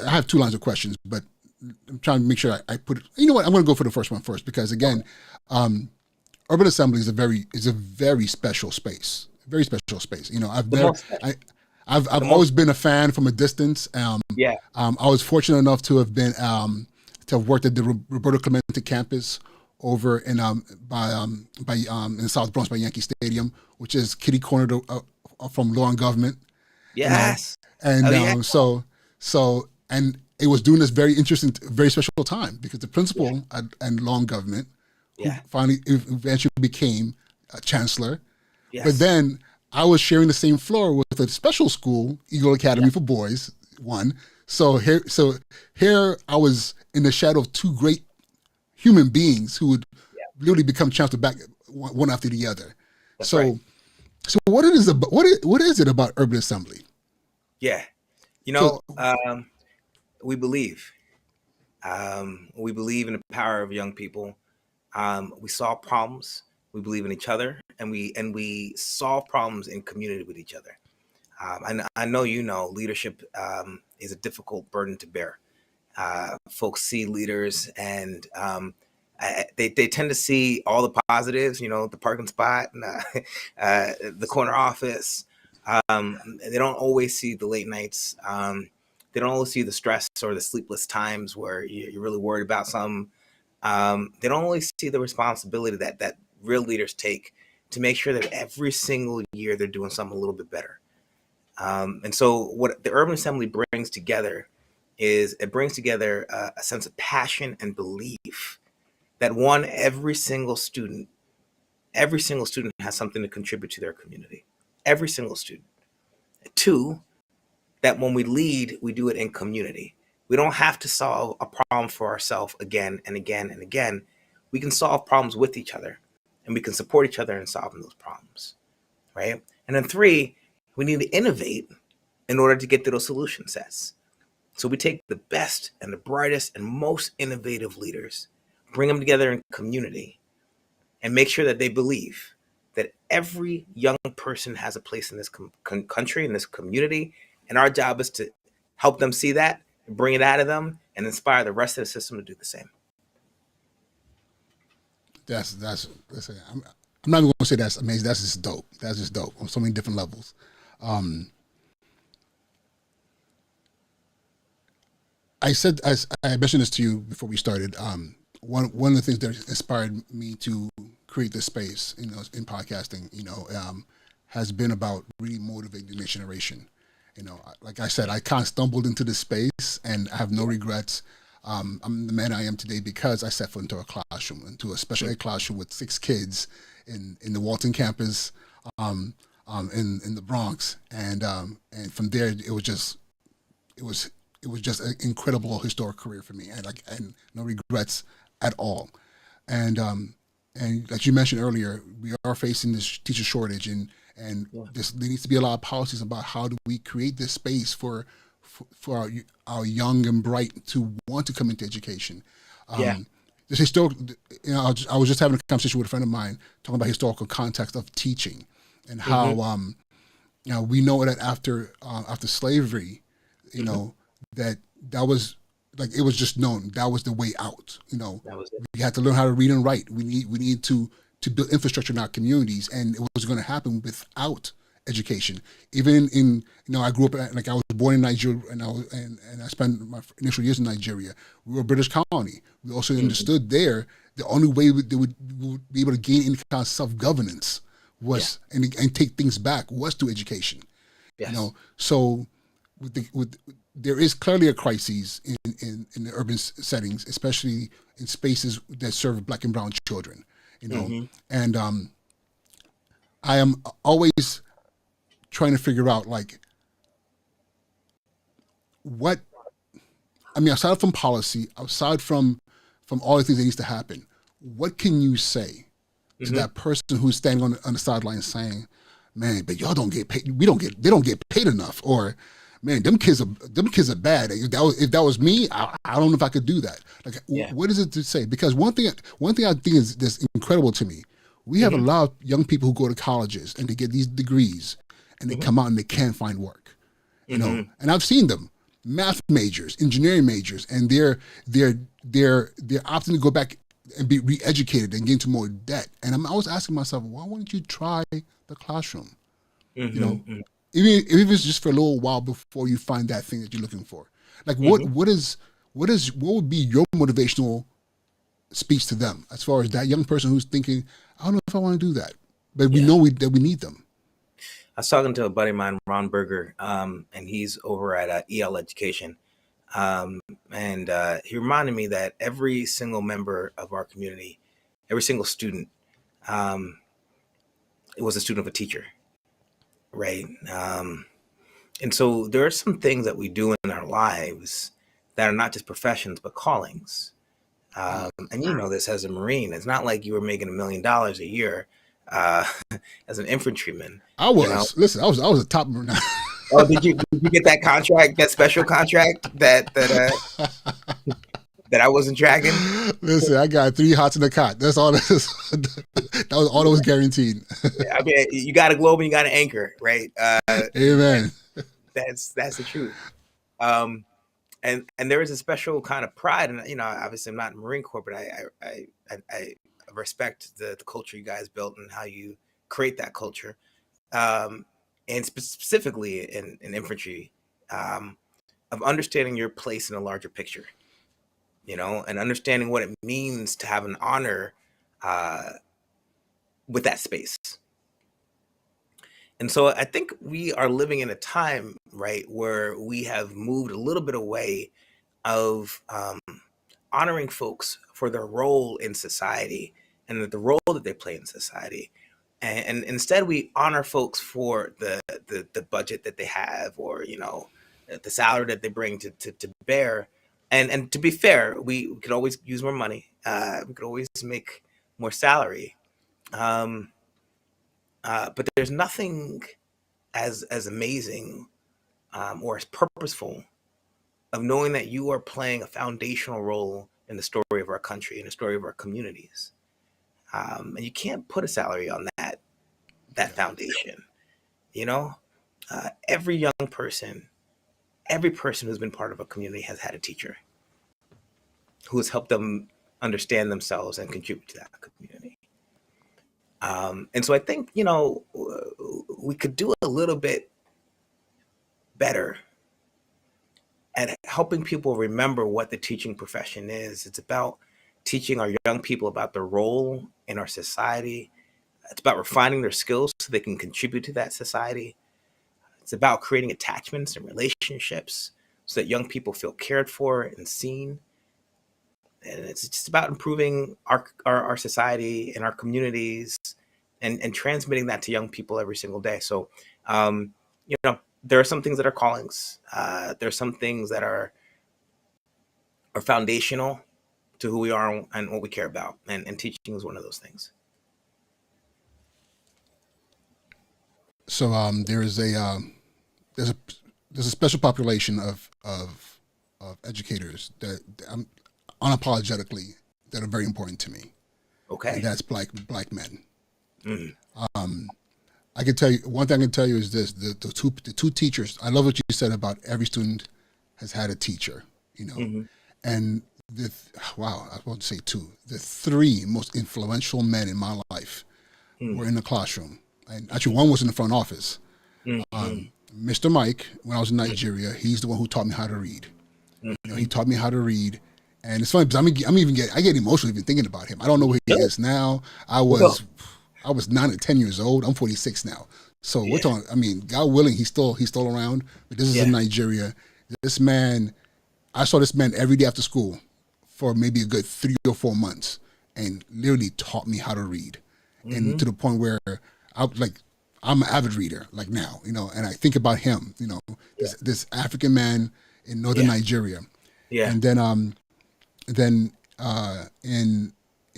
have two lines of questions, but I'm trying to make sure I put it. You know what? I'm going to go for the first one first, because again, Urban Assembly is a very special space. Very special space. I've always been a fan from a distance. I was fortunate enough to have been to have worked at the Roberto Clemente campus over in in South Bronx by Yankee Stadium, which is kitty corner from Law and Government. Yes. And Oh, yeah. and it was during this very interesting, very special time because the principal and Law and Government, who Yeah. finally eventually became a chancellor, Yes. but then I was sharing the same floor with a special school, Eagle Academy for Boys, one. So here I was in the shadow of two great human beings who would literally become chancellor back one after the other. That's right. So what it is about what is it about Urban Assembly? Yeah. You know, we believe. We believe in the power of young people. We solve problems. We believe in each other, and we solve problems in community with each other. I know leadership is a difficult burden to bear. Folks see leaders, and they tend to see all the positives. The parking spot, and, the corner office. They don't always see the late nights. They don't always see the stress or the sleepless times where you're really worried about something. They don't always see the responsibility that real leaders take to make sure that every single year they're doing something a little bit better. And so what the Urban Assembly brings together is it brings together a sense of passion and belief that every single student has something to contribute to their community. Every single student. Two, that when we lead, we do it in community. We don't have to solve a problem for ourselves again and again and again. We can solve problems with each other, and we can support each other in solving those problems, right? And then three, we need to innovate in order to get to those solution sets. So we take the best and the brightest and most innovative leaders, bring them together in community, and make sure that they believe that every young person has a place in this country, in this community, and our job is to help them see that, bring it out of them, and inspire the rest of the system to do the same. That's I'm not even going to say that's amazing. That's just dope. That's just dope on so many different levels. I mentioned this to you before we started. One of the things that inspired me to create this space, in podcasting, has been about really motivating the next generation. Like I said, I kind of stumbled into this space, and I have no regrets. I'm the man I am today because I set foot into a classroom, into a special ed classroom with 6 kids in the Walton campus, in the Bronx, and from there it was just an incredible historic career for me, and no regrets at all. And like you mentioned earlier, we are facing this teacher shortage, and there needs to be a lot of policies about how do we create this space for our young and bright to want to come into education. This historical, I was just having a conversation with a friend of mine talking about historical context of teaching and how we know that after slavery, that was like, it was just known that was the way out. That was it. We had to learn how to read and write. We need to build infrastructure in our communities, and it was going to happen without education. Even I grew up, like, I was born in Nigeria, and I spent my initial years in Nigeria. We were a British colony. We also understood there the only way we would be able to gain any kind of self-governance was and take things back was through education. Yes. So there is clearly a crisis in the urban settings, especially in spaces that serve Black and brown children. And I am always trying to figure out, like, aside from policy, aside from all the things that needs to happen, what can you say to that person who's standing on the sideline saying, "Man, but y'all don't get paid. They don't get paid enough," or, "Man, them kids are bad. If that was me, I don't know if I could do that." Like, what is it to say? Because one thing I think is that's incredible to me. We have a lot of young people who go to colleges and they get these degrees, and they come out and they can't find work. And I've seen them, math majors, engineering majors, and they're opting to go back and be re-educated and get into more debt. And I'm always asking myself, why wouldn't you try the classroom? Even if it's just for a little while before you find that thing that you're looking for. Like, what would be your motivational speaks to them as far as that young person who's thinking, I don't know if I want to do that, but we know that we need them. I was talking to a buddy of mine, Ron Berger, and he's over at EL Education. And he reminded me that every single member of our community, every single student, it was a student of a teacher, right? And so there are some things that we do in our lives that are not just professions, but callings. And you know this as a Marine. It's not like you were making $1 million a year as an infantryman. I was. You know? Listen, I was a top Marine. Oh, did you get that contract, that special contract that I wasn't tracking? Listen, I got 3 hots in the cot. That's all. That was all that was guaranteed. I mean, you got a globe and you got an anchor, right? Amen. That's the truth. And there is a special kind of pride, and you know, obviously I'm not in the Marine Corps, but I respect the culture you guys built and how you create that culture, and specifically in infantry, of understanding your place in a larger picture, you know, and understanding what it means to have an honor with that space. And so I think we are living in a time, right, where we have moved a little bit away of honoring folks for their role in society and the role that they play in society. And instead we honor folks for the budget that they have, or, you know, the salary that they bring to bear. And to be fair, we could always use more money. We could always make more salary. But there's nothing as amazing or as purposeful of knowing that you are playing a foundational role in the story of our country and the story of our communities. And you can't put a salary on that foundation. You know, every young person, every person who's been part of a community has had a teacher who has helped them understand themselves and contribute to that community. And so I think, you know, we could do a little bit better at helping people remember what the teaching profession is. It's about teaching our young people about their role in our society. It's about refining their skills so they can contribute to that society. It's about creating attachments and relationships so that young people feel cared for and seen. And it's just about improving our society and our communities and transmitting that to young people every single day. So, you know, there are some things that are callings. There are some things that are foundational to who we are and what we care about. And teaching is one of those things. So there's a special population of educators that unapologetically that are very important to me. Okay. And that's black men. Mm-hmm. I can tell you one thing. I can tell you is this: the two teachers. I love what you said about every student has had a teacher. You know, Mm-hmm. and wow, I want to say two. The 3 most influential men in my life were in the classroom, and actually one was in the front office. Mm-hmm. Mr. Mike, when I was in Nigeria, he's the one who taught me how to read. Mm-hmm. You know, he taught me how to read. And it's funny because I get emotional even thinking about him. I don't know where he is now. I was 9 or 10 years old. I'm 46 now. So we're talking, I mean, God willing, he's still around. But this is in Nigeria. This man, I saw this man every day after school for maybe a good 3 or 4 months, and literally taught me how to read. And to the point where I'm an avid reader, like now, you know, and I think about him, you know, this African man in northern Nigeria. Yeah. And then in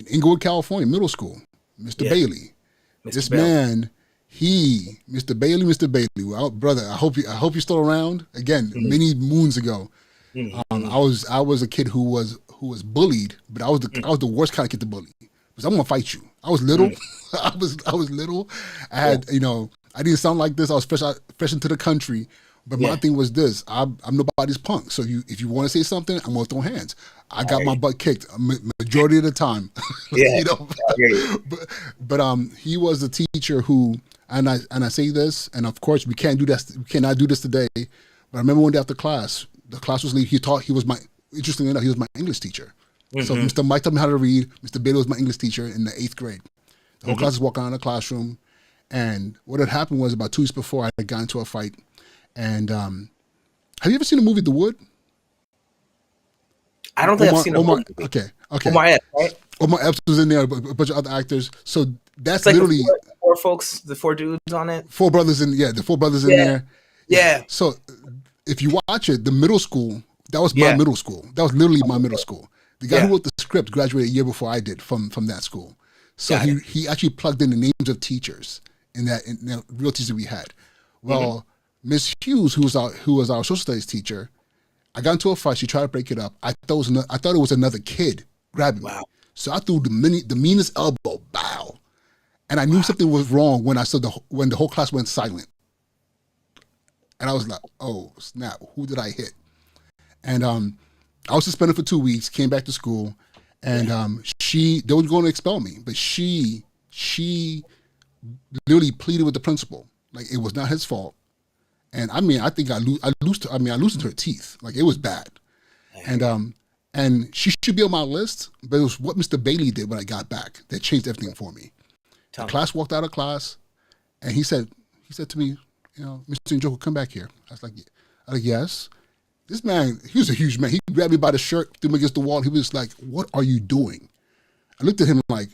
Inglewood, California, middle school, Mr. Bailey. This man, Mr. Bailey, well, brother, I hope you're still around. Again, many moons ago, I was a kid who was bullied, but I was the worst kind of kid to bully because I'm gonna fight you. I was little, I was little. I had I didn't sound like this. I was fresh into the country. But my thing was this: I'm nobody's punk. So if you want to say something, I'm gonna throw hands. I got my butt kicked majority of the time. Yeah. You know? But he was a teacher who, and I say this, and of course we cannot do this today. But I remember one day after class, the class was leaving. Interestingly enough, he was my English teacher. So Mr. Mike taught me how to read. Mr. Bailey was my English teacher in the 8th grade. The whole class was walking around the classroom. And what had happened was about 2 weeks before I had gotten into a fight. And have you ever seen the movie The Wood? I don't think I've seen the movie. Okay. Omar Epps, right? Omar Epps was in there, a bunch of other actors. So that's It's like literally the four folks, the 4 dudes on it. 4 brothers in, the 4 brothers in there. Yeah. So if you watch it, the middle school, that was my middle school. That was literally my middle school. The guy who wrote the script graduated a year before I did from that school. So he actually plugged in the names of teachers in the real teachers we had. Well, Miss Hughes, who was our social studies teacher, I got into a fight. She tried to break it up. I thought it was another kid grabbing me. So I threw the meanest elbow, bow, and I knew something was wrong when I saw when the whole class went silent. And I was like, "Oh snap! Who did I hit?" And I was suspended for 2 weeks. Came back to school, and they were going to expel me, but she literally pleaded with the principal like it was not his fault. And I mean, I think I loosened her teeth. Like it was bad. And she should be on my list, but it was what Mr. Bailey did when I got back that changed everything for me. The class walked out of class, and he said to me, Mr. Njoku, come back here. I was like, yes. This man, he was a huge man. He grabbed me by the shirt, threw me against the wall. He was like, what are you doing? I looked at him like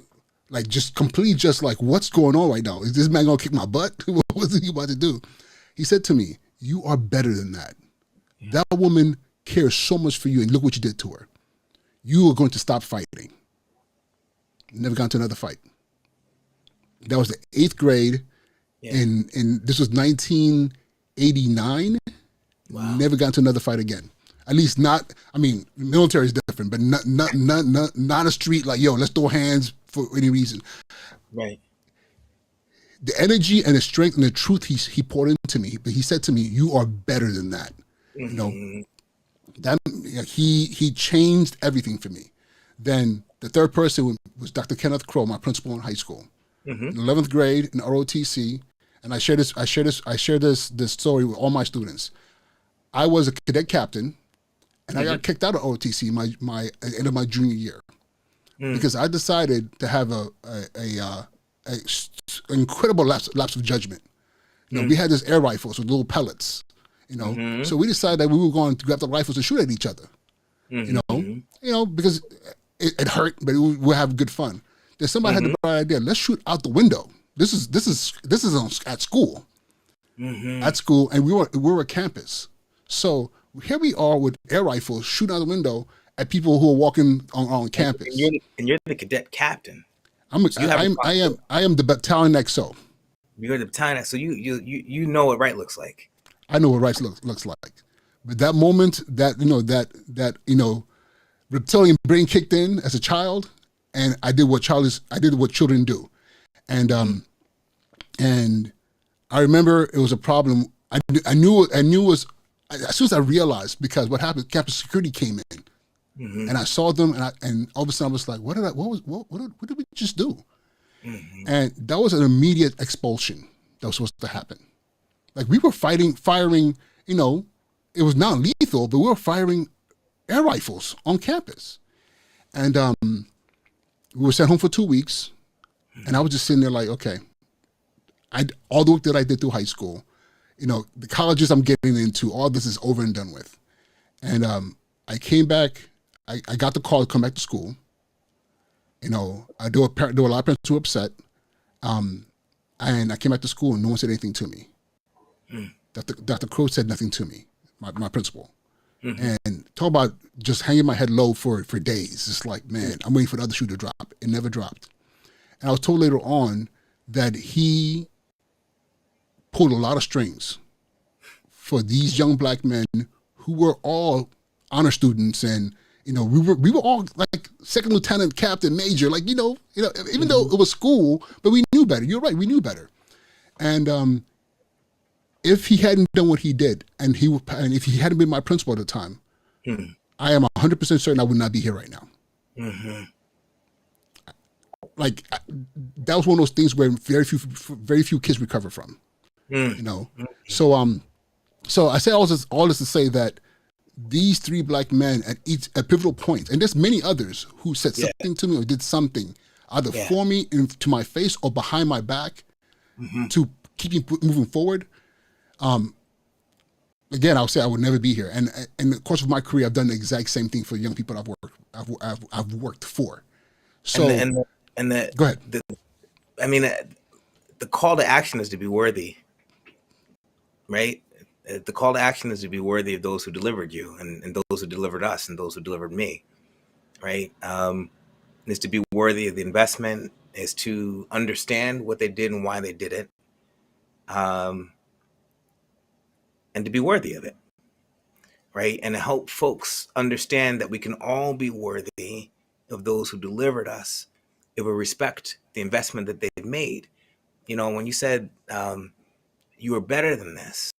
just completely just like, what's going on right now? Is this man gonna kick my butt? What's he about to do? He said to me, you are better than that. That woman cares so much for you, and look what you did to her. You are going to stop fighting. Never got into another fight. That was the 8th grade, and this was 1989. Wow. Never got into another fight again. At least not. I mean, military is different, but not a street like, yo, let's throw hands for any reason. Right. The energy and the strength and the truth he poured into me, but he said to me, "You are better than that." That he changed everything for me. Then the third person was Dr. Kenneth Crow, my principal in high school, in 11th grade in ROTC, and I share this story with all my students. I was a cadet captain, and I got kicked out of ROTC my at the end of my junior year because I decided to have a incredible lapse of judgment. We had this air rifles with little pellets, so we decided that we were going to grab the rifles and shoot at each other, because it hurt, but we'll have good fun. Then somebody had the bright idea, let's shoot out the window. This is at school, and we were at campus. So here we are with air rifles shooting out the window at people who are walking on campus. And you're the cadet captain. I am the battalion XO. You're the battalion, so you know what right looks like. I know what right looks like. But that moment that reptilian brain kicked in as a child, and I did what children do, and I remember it was a problem. I knew it was as soon as I realized, because what happened, campus security came in. And I saw them, and all of a sudden I was like, "What did we just do?" And that was an immediate expulsion that was supposed to happen. Like we were firing. It was not lethal, but we were firing air rifles on campus, and we were sent home for 2 weeks. And I was just sitting there like, okay, all the work that I did through high school, the colleges I'm getting into, all this is over and done with, and I came back. I got the call to come back to school. There were a lot of parents who were upset. And I came back to school and no one said anything to me. Dr. Crow said nothing to me, my principal. And talk about just hanging my head low for days. It's like, man, I'm waiting for the other shoe to drop. It never dropped. And I was told later on that he pulled a lot of strings for these young black men who were all honor students, and we were all like second lieutenant, captain, major, like even though it was school, but we knew better. You're right, we knew better. And if he hadn't done what he did, and if he hadn't been my principal at the time, I am 100% certain I would not be here right now. Like that was one of those things where very few kids recover from. So I say all this to say that these three black men at pivotal points, and there's many others who said Yeah. something to me or did something either Yeah. for me to my face or behind my back to keep me moving forward. Again, I'll say I would never be here. And in the course of my career, I've done the exact same thing for young people I've worked for. So go ahead. I mean, the call to action is to be worthy, right? The call to action is to be worthy of those who delivered you and those who delivered us and those who delivered me, right? Is to be worthy of the investment, is to understand what they did and why they did it, and to be worthy of it, right? And to help folks understand that we can all be worthy of those who delivered us if we respect the investment that they've made. You know, when you said you were better than this,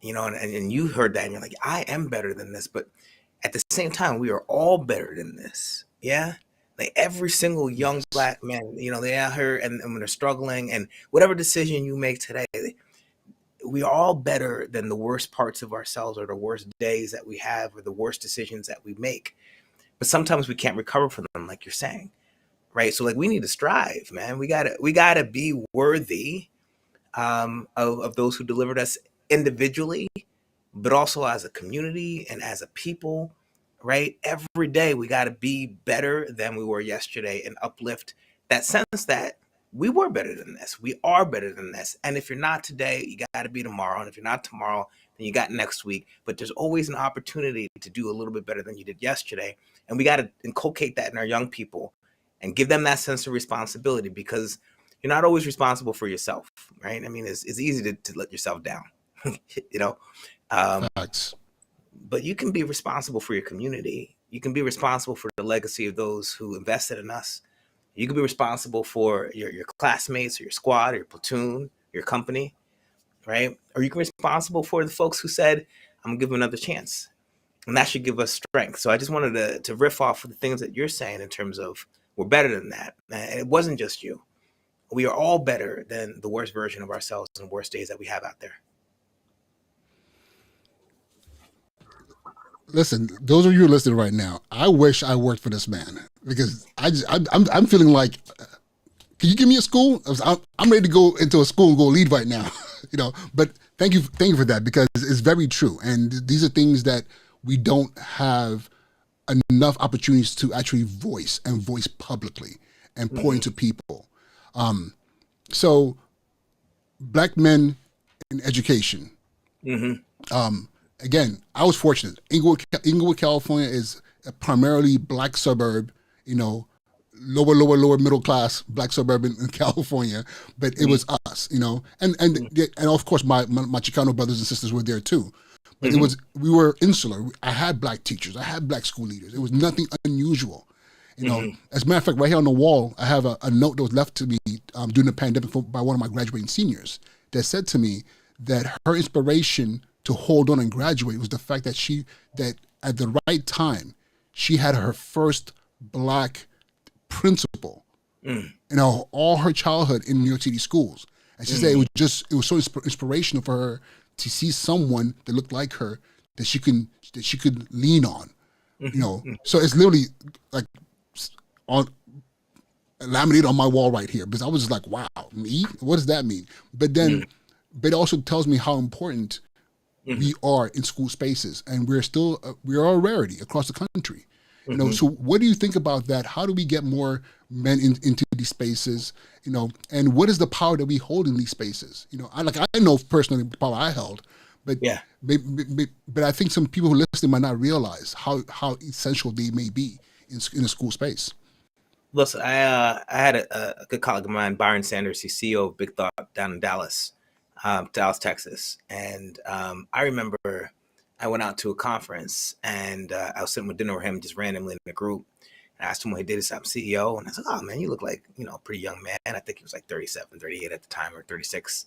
you know, and you heard that and you're like, I am better than this. But at the same time, we are all better than this. Yeah. Like every single young black man, you know, they're out here and when they're struggling and whatever decision you make today, we are all better than the worst parts of ourselves or the worst days that we have or the worst decisions that we make. But sometimes we can't recover from them, like you're saying. Right. So like we need to strive, man. We gotta be worthy of those who delivered us individually, but also as a community and as a people, right? Every day we got to be better than we were yesterday and uplift that sense that we were better than this. We are better than this. And if you're not today, you got to be tomorrow. And if you're not tomorrow, then you got next week. But there's always an opportunity to do a little bit better than you did yesterday. And we got to inculcate that in our young people and give them that sense of responsibility because you're not always responsible for yourself, right? I mean, it's easy to let yourself down, you know, Facts. but you can be responsible for your community. You can be responsible for the legacy of those who invested in us. You can be responsible for your classmates or your squad or your platoon, your company, right? Or you can be responsible for the folks who said, I'm gonna give them another chance. And that should give us strength. So I just wanted to riff off of the things that you're saying in terms of we're better than that. And it wasn't just you. We are all better than the worst version of ourselves and worst days that we have out there. Listen, those of you listening right now, I wish I worked for this man because I'm feeling like, can you give me a school? I'm ready to go into a school and go lead right now, you know. But thank you for that because it's very true, and these are things that we don't have enough opportunities to actually voice publicly and pour into people. So, black men in education. Again, I was fortunate. Inglewood, California is a primarily black suburb, you know, lower middle class black suburb in California, but it was us, you know, and of course my Chicano brothers and sisters were there too. But we were insular. I had black teachers. I had black school leaders. It was nothing unusual. You know, as a matter of fact, right here on the wall, I have a note that was left to me during the pandemic by one of my graduating seniors that said to me that her inspiration to hold on and graduate was the fact that at the right time, she had her first black principal, you know, all her childhood in New York City schools. And she said it was so inspirational for her to see someone that looked like her that she could lean on, you know. So it's literally like on laminated on my wall right here because I was just like, wow, me? What does that mean? But then, but it also tells me how important we are in school spaces, and we are a rarity across the country. You know, so what do you think about that? How do we get more men into these spaces? You know, and what is the power that we hold in these spaces? You know, I know personally the power I held, but but I think some people who listen might not realize how essential they may be in a school space. Listen, I had a good colleague of mine, Byron Sanders. He's CEO of Big Thought down in Dallas, Texas. And I remember I went out to a conference and I was sitting with dinner with him just randomly in the group. And I asked him what he did as I'm CEO. And I said, oh, man, you look like, you know, a pretty young man. I think he was like 37, 38 at the time or 36.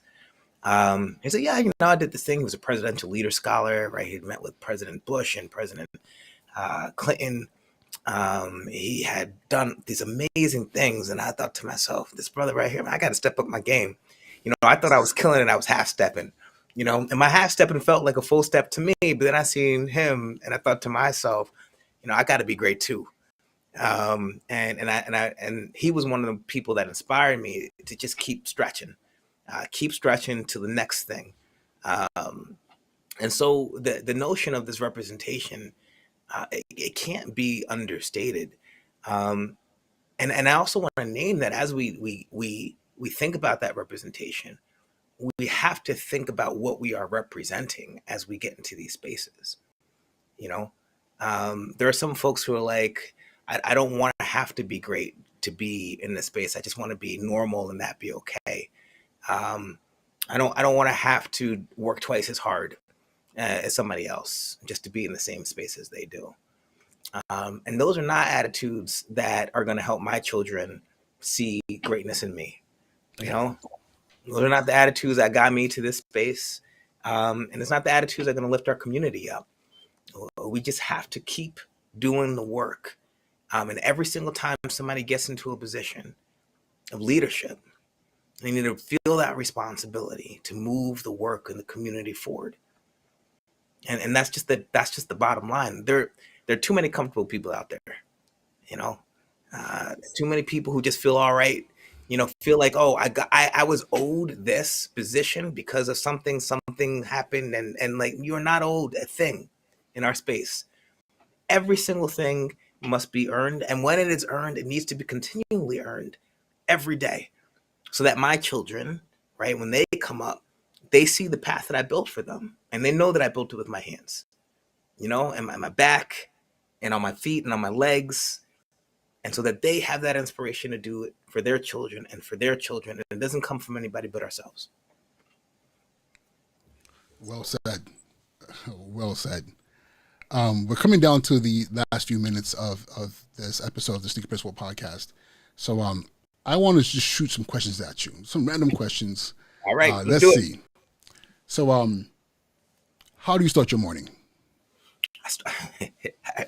He said, yeah, you know, I did this thing. He was a presidential leader scholar, right? He'd met with President Bush and President Clinton. He had done these amazing things. And I thought to myself, this brother right here, man, I got to step up my game. You know, I thought I was killing it. I was half stepping, you know, and my half stepping felt like a full step to me, but then I seen him and I thought to myself, you know, I got to be great too. And he was one of the people that inspired me to just keep stretching to the next thing. And so the notion of this representation, it can't be understated. And I also want to name that as we think about that representation, we have to think about what we are representing as we get into these spaces. You know, there are some folks who are like, I don't want to have to be great to be in this space. I just want to be normal and that be okay. I don't want to have to work twice as hard as somebody else just to be in the same space as they do. And those are not attitudes that are going to help my children see greatness in me. You know, those are not the attitudes that got me to this space. And it's not the attitudes that are going to lift our community up. We just have to keep doing the work. And every single time somebody gets into a position of leadership, they need to feel that responsibility to move the work in the community forward. And that's just the bottom line. There are too many comfortable people out there, you know, too many people who just feel all right, you know, feel like, oh, I was owed this position because of something happened. And like, you're not owed a thing in our space. Every single thing must be earned. And when it is earned, it needs to be continually earned every day so that my children, right, when they come up, they see the path that I built for them. And they know that I built it with my hands, you know, and my back and on my feet and on my legs. And so that they have that inspiration to do it for their children and for their children. And it doesn't come from anybody but ourselves. Well said. Well said. We're coming down to the last few minutes of this episode of the Sneaker Principle podcast. So I want to just shoot some questions at you, some random questions. All right. Let's see. So how do you start your morning?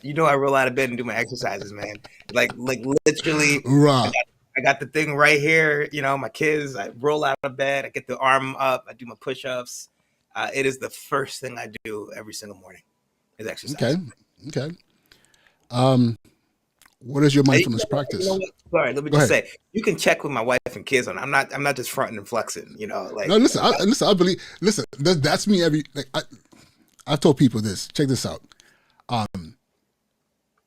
You know, I roll out of bed and do my exercises, man. Like literally, Right. I got the thing right here. You know, my kids, I roll out of bed, I get the arm up, I do my push-ups. It is the first thing I do every single morning is exercise. Okay. What is your mindfulness practice? You know what? Sorry, let me just say, you can check with my wife and kids on. I'm not just fronting and flexing. You know, like no. Listen, I believe. Listen, that's me. I've told people this. Check this out. I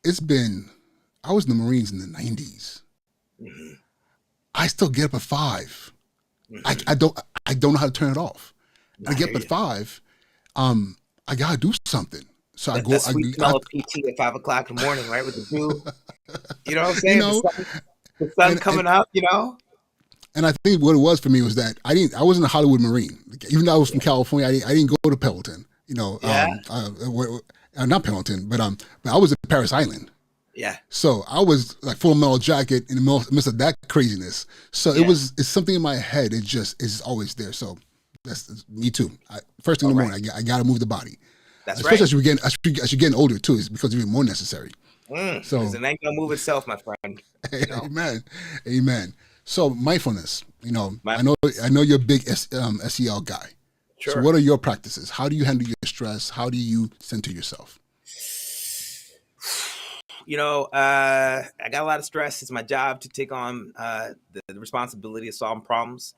was in the Marines in the 90s. Mm-hmm. I still get up at 5. Mm-hmm. I don't know how to turn it off. I get up at you. 5. I gotta do something. So I go. That sweet smell of PT at 5 o'clock in the morning, right, with the dew. You know what I'm saying? You know, the sun coming up. You know. And I think what it was for me was that I wasn't a Hollywood Marine. Even though I was from California, I didn't go to Pendleton. You know, not Pendleton, but I was at Paris Island. Yeah. So I was like Full Metal Jacket in the midst of that craziness. So it's something in my head. It's always there. So that's me too. First thing in the morning, I got to move the body. That's especially right. as you're getting older too. It's because it's even more necessary. So it ain't gonna move itself, my friend. You know? Amen. So mindfulness. You know, I know you're a big SEL guy. Sure. So what are your practices? How do you handle your stress? How do you center yourself? You know, I got a lot of stress. It's my job to take on the responsibility of solving problems.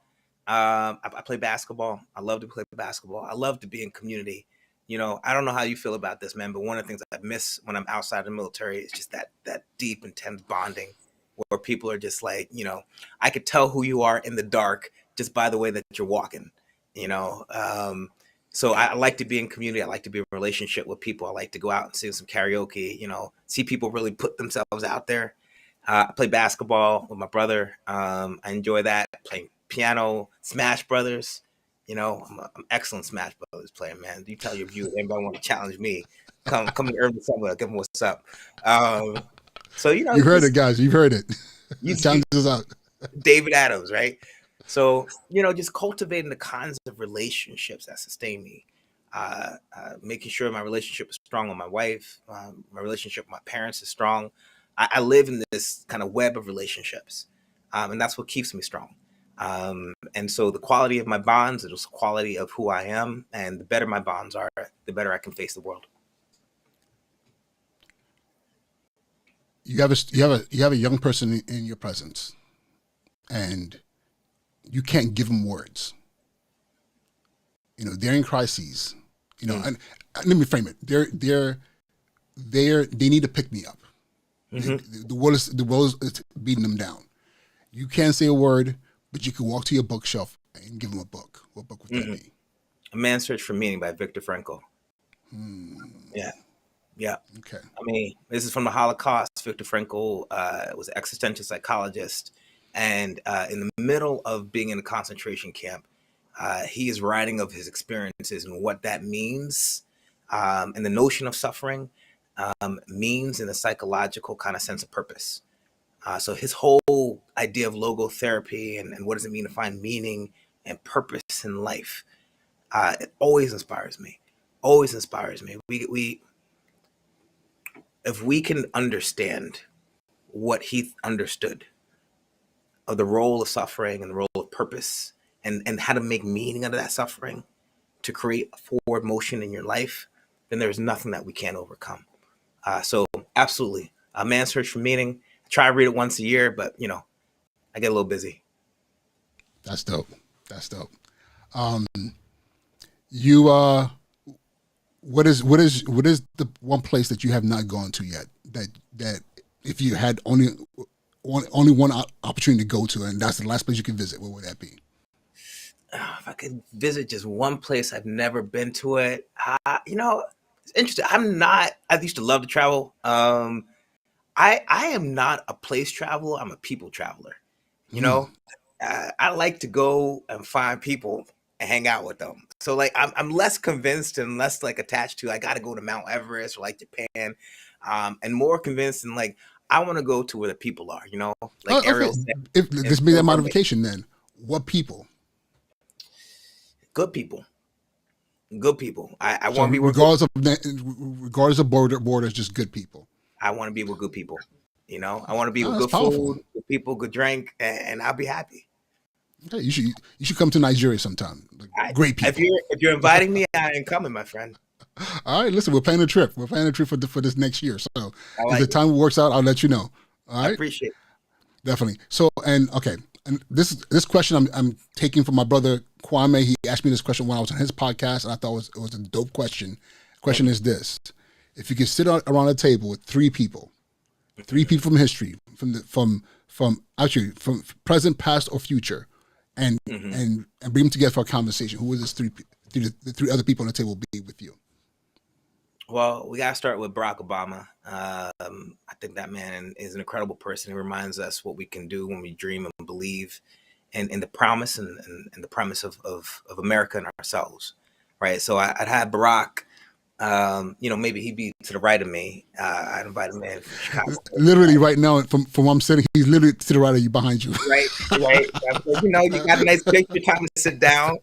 I play basketball. I love to play basketball. I love to be in community. You know, I don't know how you feel about this, man, but one of the things I miss when I'm outside the military is just that deep, intense bonding where people are just like, you know, I could tell who you are in the dark just by the way that you're walking, you know. So I like to be in community. I like to be in a relationship with people. I like to go out and sing some karaoke, you know, see people really put themselves out there. I play basketball with my brother. I enjoy that. Playing piano, Smash Brothers. You know, I'm an excellent Smash Brothers player, man. You tell your viewers, anybody want to challenge me, come to Urban Summer, give them what's up. So, you know. You heard it, guys. You've heard it. Challenge us out. David Adams, right? So, you know, just cultivating the kinds of relationships that sustain me. Making sure my relationship is strong with my wife. My relationship with my parents is strong. I live in this kind of web of relationships. And that's what keeps me strong. And so the quality of my bonds is the quality of who I am, and the better my bonds are, the better I can face the world. You have a young person in your presence, and you can't give them words. They're in crises. And let me frame it. They need to pick me up. The world is beating them down. You can't say a word, but you can walk to your bookshelf and give them a book. What book would that be? A Man's Search for Meaning by Viktor Frankl. Yeah. Okay. I mean, this is from the Holocaust. Viktor Frankl was an existential psychologist, and in the middle of being in a concentration camp, he is writing of his experiences and what that means, and the notion of suffering means in a psychological kind of sense of purpose. So his whole idea of logotherapy and what does it mean to find meaning and purpose in life, it always inspires me. Always inspires me. We if we can understand what he understood of the role of suffering and the role of purpose and how to make meaning out of that suffering to create a forward motion in your life, then there's nothing that we can't overcome. So absolutely, A Man's Search for Meaning. I try to read it once a year, but I get a little busy. That's dope. You what is the one place that you have not gone to yet that if you had only one opportunity to go to, and that's the last place you can visit, what would that be? If I could visit just one place I've never been to it, it's interesting. I used to love to travel. I am not a place traveler. I'm a people traveler. I like to go and find people and hang out with them. So like I'm less convinced and less like attached to I got to go to Mount Everest or like Japan, and more convinced and like I want to go to where the people are. Like Ariel said. If this be that modification, then what people? Good people. Good people. I So want to be regardless of borders, just good people. I want to be with good people. I want to be with that's good powerful. food, good people, good drink, and I'll be happy. Okay, you should come to Nigeria sometime. Great people. If you're inviting me, I ain't coming, my friend. All right, listen, we're planning a trip. We're planning a trip for this next year. So like if the time works out, I'll let you know. All right, I appreciate it. Definitely. So and this question I'm taking from my brother Kwame. He asked me this question when I was on his podcast, and I thought it was a dope question. Question is this: if you could sit around a table with three people from history, from present, past, or future, and bring them together for a conversation, who would the three other people on the table be with you? Well, we got to start with Barack Obama. I think that man is an incredible person. He reminds us what we can do when we dream and believe in the promise and the premise of America and ourselves, right? So I'd have Barack. Maybe he'd be to the right of me. I'd invite him in from Chicago. Literally right now, from where I'm sitting, he's literally to the right of you, behind you. Right. You got a nice picture, time to sit down.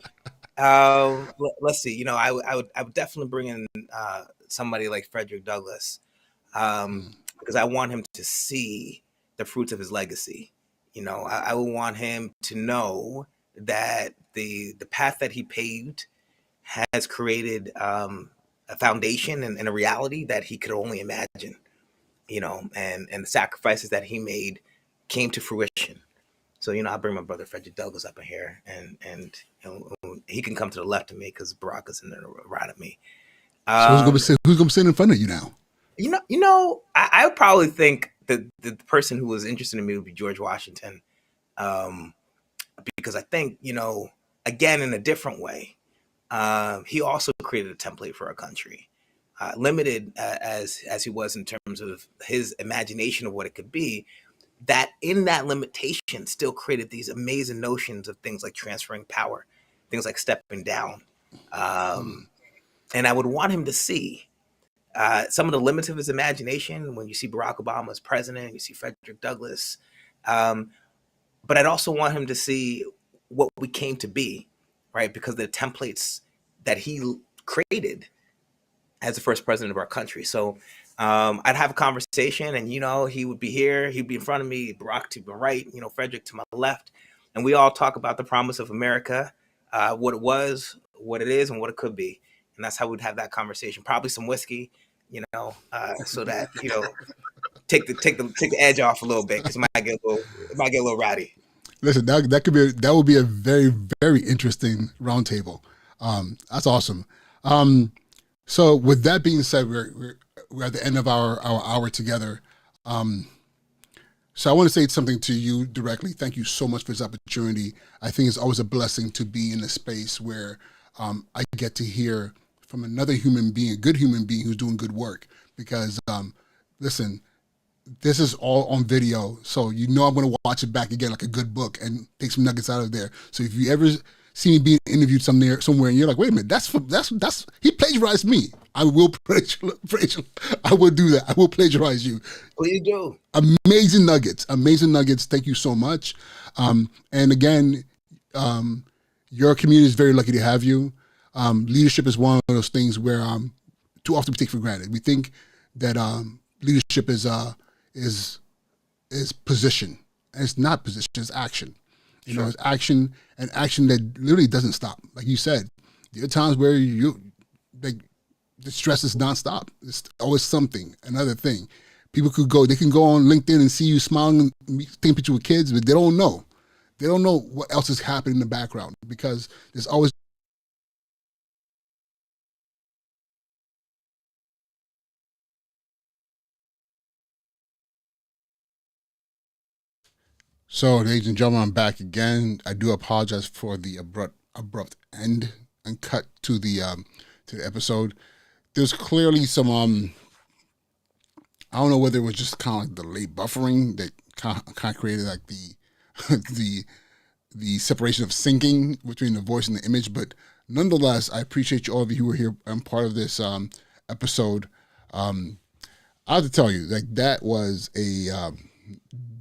Let's see. I would definitely bring in somebody like Frederick Douglass, because I want him to see the fruits of his legacy. I would want him to know that the path that he paved has created a foundation and a reality that he could only imagine, and the sacrifices that he made came to fruition. So, I bring my brother Frederick Douglass up in here, and he can come to the left of me because Barack is in the right of me. So who's going to sit in front of you now? I would probably think that the person who was interested in me would be George Washington, because I think, again, in a different way, he also created a template for our country, limited as he was in terms of his imagination of what it could be. That in that limitation still created these amazing notions of things like transferring power, things like stepping down. And I would want him to see some of the limits of his imagination when you see Barack Obama as president, you see Frederick Douglass. But I'd also want him to see what we came to be, right? Because the templates that he created as the first president of our country. So I'd have a conversation and, he would be here, he'd be in front of me, Barack to my right, Frederick to my left. and we all talk about the promise of America, what it was, what it is, and what it could be. And that's how we'd have that conversation. Probably some whiskey, so that take the edge off a little bit, because it might get a little rowdy. Listen, that would be a very, very interesting roundtable. That's awesome. So with that being said, we're at the end of our hour together. So I want to say something to you directly. Thank you so much for this opportunity. I think it's always a blessing to be in a space where I get to hear from another human being, a good human being who's doing good work. Because listen, this is all on video, so I'm going to watch it back again like a good book and take some nuggets out of there. So if you ever see me being interviewed somewhere, and you're like, wait a minute, that's he plagiarized me. I will I will do that. I will plagiarize you. Please do. Amazing nuggets. Thank you so much. And again, your community is very lucky to have you. Leadership is one of those things where too often we take for granted. We think that leadership is position, and it's not position. It's action. You know, it's action, and action that literally doesn't stop. Like you said, there are times where the stress is nonstop. It's always something, another thing. They can go on LinkedIn and see you smiling, taking a picture with kids, but they don't know. They don't know what else is happening in the background, because there's always. So, ladies and gentlemen, I'm back again. I do apologize for the abrupt end and cut to the episode. There's clearly some I don't know whether it was just kind of like the late buffering that kind of created like the separation of syncing between the voice and the image, but nonetheless, I appreciate all of you who are here and part of this episode. I have to tell you, like, that was a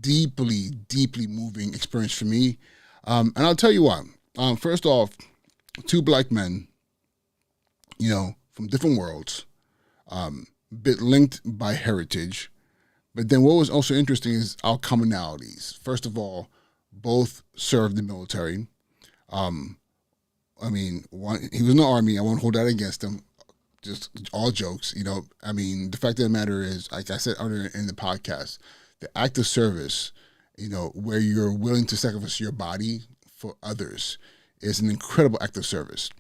deeply, deeply moving experience for me. And I'll tell you why. First off, two black men, from different worlds, bit linked by heritage. But then what was also interesting is our commonalities. First of all, both served the military. He was in the Army. I won't hold that against him. Just all jokes, the fact of the matter is, like I said earlier in the podcast, the act of service, where you're willing to sacrifice your body for others, is an incredible act of service.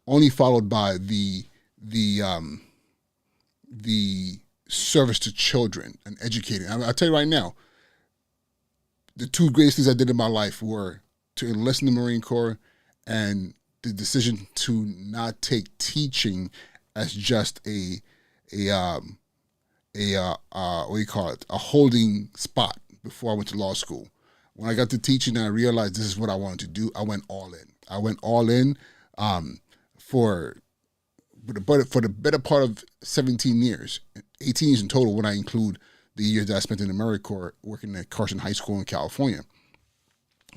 Only followed by the service to children and educating. I'll tell you right now, the two greatest things I did in my life were to enlist in the Marine Corps and the decision to not take teaching as just a holding spot before I went to law school. When I got to teaching and I realized this is what I wanted to do, I went all in. For the better part of 17 years, 18 years in total when I include the years that I spent in the Marine Corps working at Carson High School in California.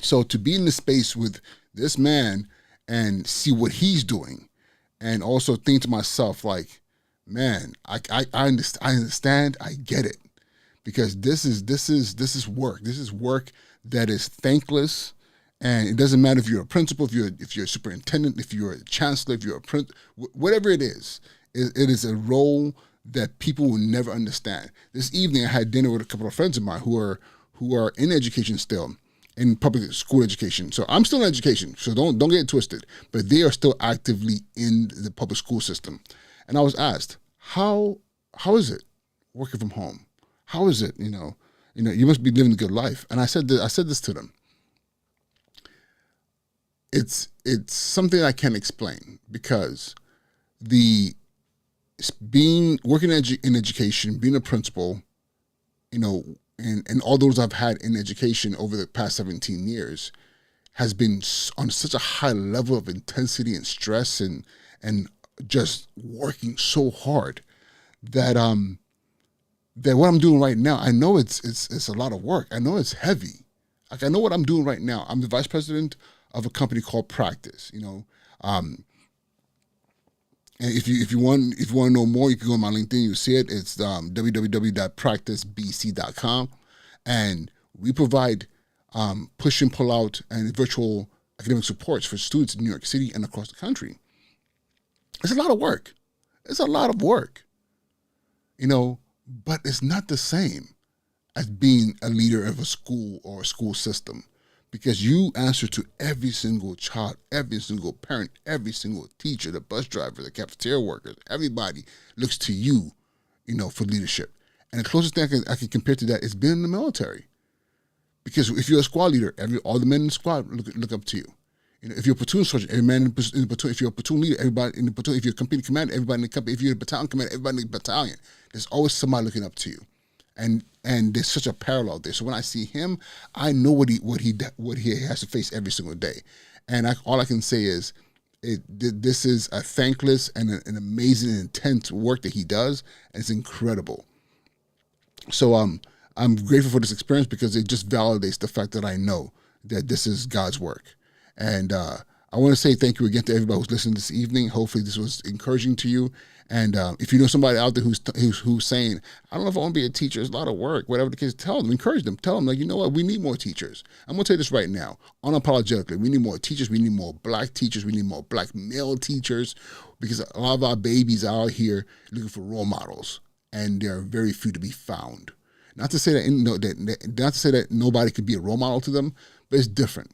So to be in the space with this man and see what he's doing, and also think to myself, like, man, I understand, I get it, because this is work. This is work that is thankless, and it doesn't matter if you're a principal, if you're a superintendent, if you're a chancellor, if you're a whatever it is a role that people will never understand. This evening, I had dinner with a couple of friends of mine who are in education still, in public school education. So I'm still in education, so don't get it twisted. But they are still actively in the public school system. And I was asked, how is it working from home? How is it, you must be living a good life. And I said this to them. It's something I can't explain, because working in education, being a principal, and all those I've had in education over the past 17 years has been on such a high level of intensity and stress and just working so hard that what I'm doing right now, I know it's a lot of work. I know it's heavy. Like, I know what I'm doing right now. I'm the vice president of a company called Practice. And if you want to know more, you can go on my LinkedIn. You'll see it. It's www.practicebc.com, and we provide push and pull out and virtual academic supports for students in New York City and across the country. It's a lot of work. It's a lot of work, but it's not the same as being a leader of a school or a school system, because you answer to every single child, every single parent, every single teacher, the bus driver, the cafeteria workers. Everybody looks to you, for leadership. And the closest thing I can compare to that is being in the military. Because if you're a squad leader, all the men in the squad look up to you. If you're a platoon sergeant, every man in the platoon. If you're a platoon leader, everybody in the platoon. If you're a company commander, everybody in the company. If you're a battalion commander, everybody in the battalion. There's always somebody looking up to you, and there's such a parallel there. So when I see him, I know what he has to face every single day, and all I can say is, this is a thankless and an amazing and intense work that he does, and it's incredible. So I'm grateful for this experience because it just validates the fact that I know that this is God's work. And I want to say thank you again to everybody who's listening this evening. Hopefully this was encouraging to you. And if you know somebody out there who's saying, I don't know if I want to be a teacher, it's a lot of work, whatever the case, tell them, encourage them. Tell them, like, you know what, we need more teachers. I'm going to tell you this right now, unapologetically. We need more teachers. We need more black teachers. We need more black male teachers, because a lot of our babies are out here looking for role models, and there are very few to be found. Not to say that nobody could be a role model to them, but it's different.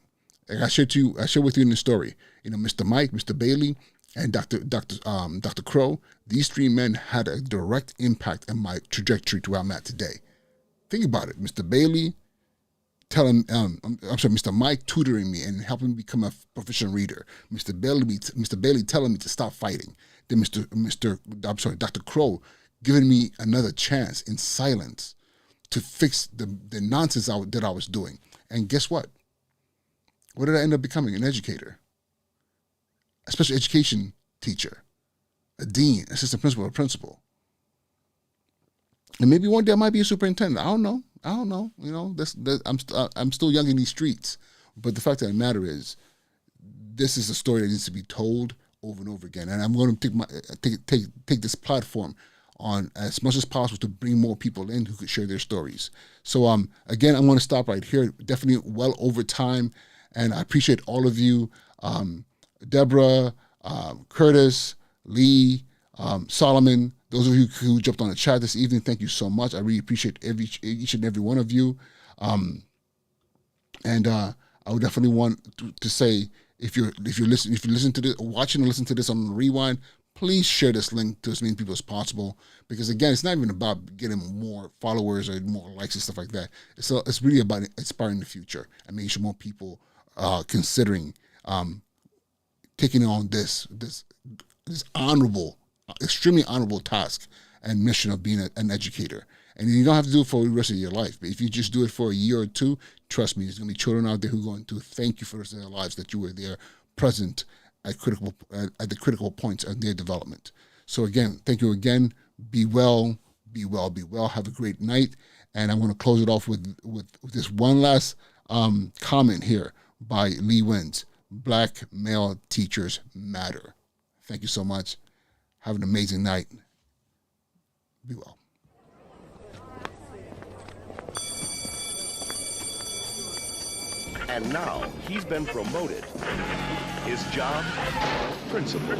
Like I shared with you in the story, Mr. Mike, Mr. Bailey, and Dr. Crow. These three men had a direct impact on my trajectory to where I'm at today. Think about it. Mr. Bailey Mr. Mike tutoring me and helping me become a proficient reader. Mr. Bailey telling me to stop fighting. Then Dr. Crow giving me another chance in silence to fix the nonsense that I was doing. And guess what? What did I end up becoming? An educator, a special education teacher, a dean, assistant principal, a principal. And maybe one day I might be a superintendent. I don't know. I'm still young in these streets. But the fact of the matter is, this is a story that needs to be told over and over again. And I'm going to take this platform on as much as possible to bring more people in who could share their stories. So again, I'm going to stop right here. Definitely well over time. And I appreciate all of you, Deborah, Curtis, Lee, Solomon, those of you who jumped on the chat this evening. Thank you so much. I really appreciate each and every one of you. And I would definitely want to say, if you're listening to this, watching and listening to this on Rewind, please share this link to as many people as possible. Because again, it's not even about getting more followers or more likes and stuff like that. It's really about inspiring the future and making sure more people considering taking on this honorable, extremely honorable task and mission of being an educator. And you don't have to do it for the rest of your life. But if you just do it for a year or two, trust me, there's going to be children out there who are going to thank you for the rest of their lives that you were there present at the critical points of their development. So again, thank you again. Be well, be well, be well. Have a great night. And I'm going to close it off with this one last comment here by Lee Wins. Black male teachers matter. Thank you so much. Have an amazing night. Be well. And now he's been promoted. His job, principal.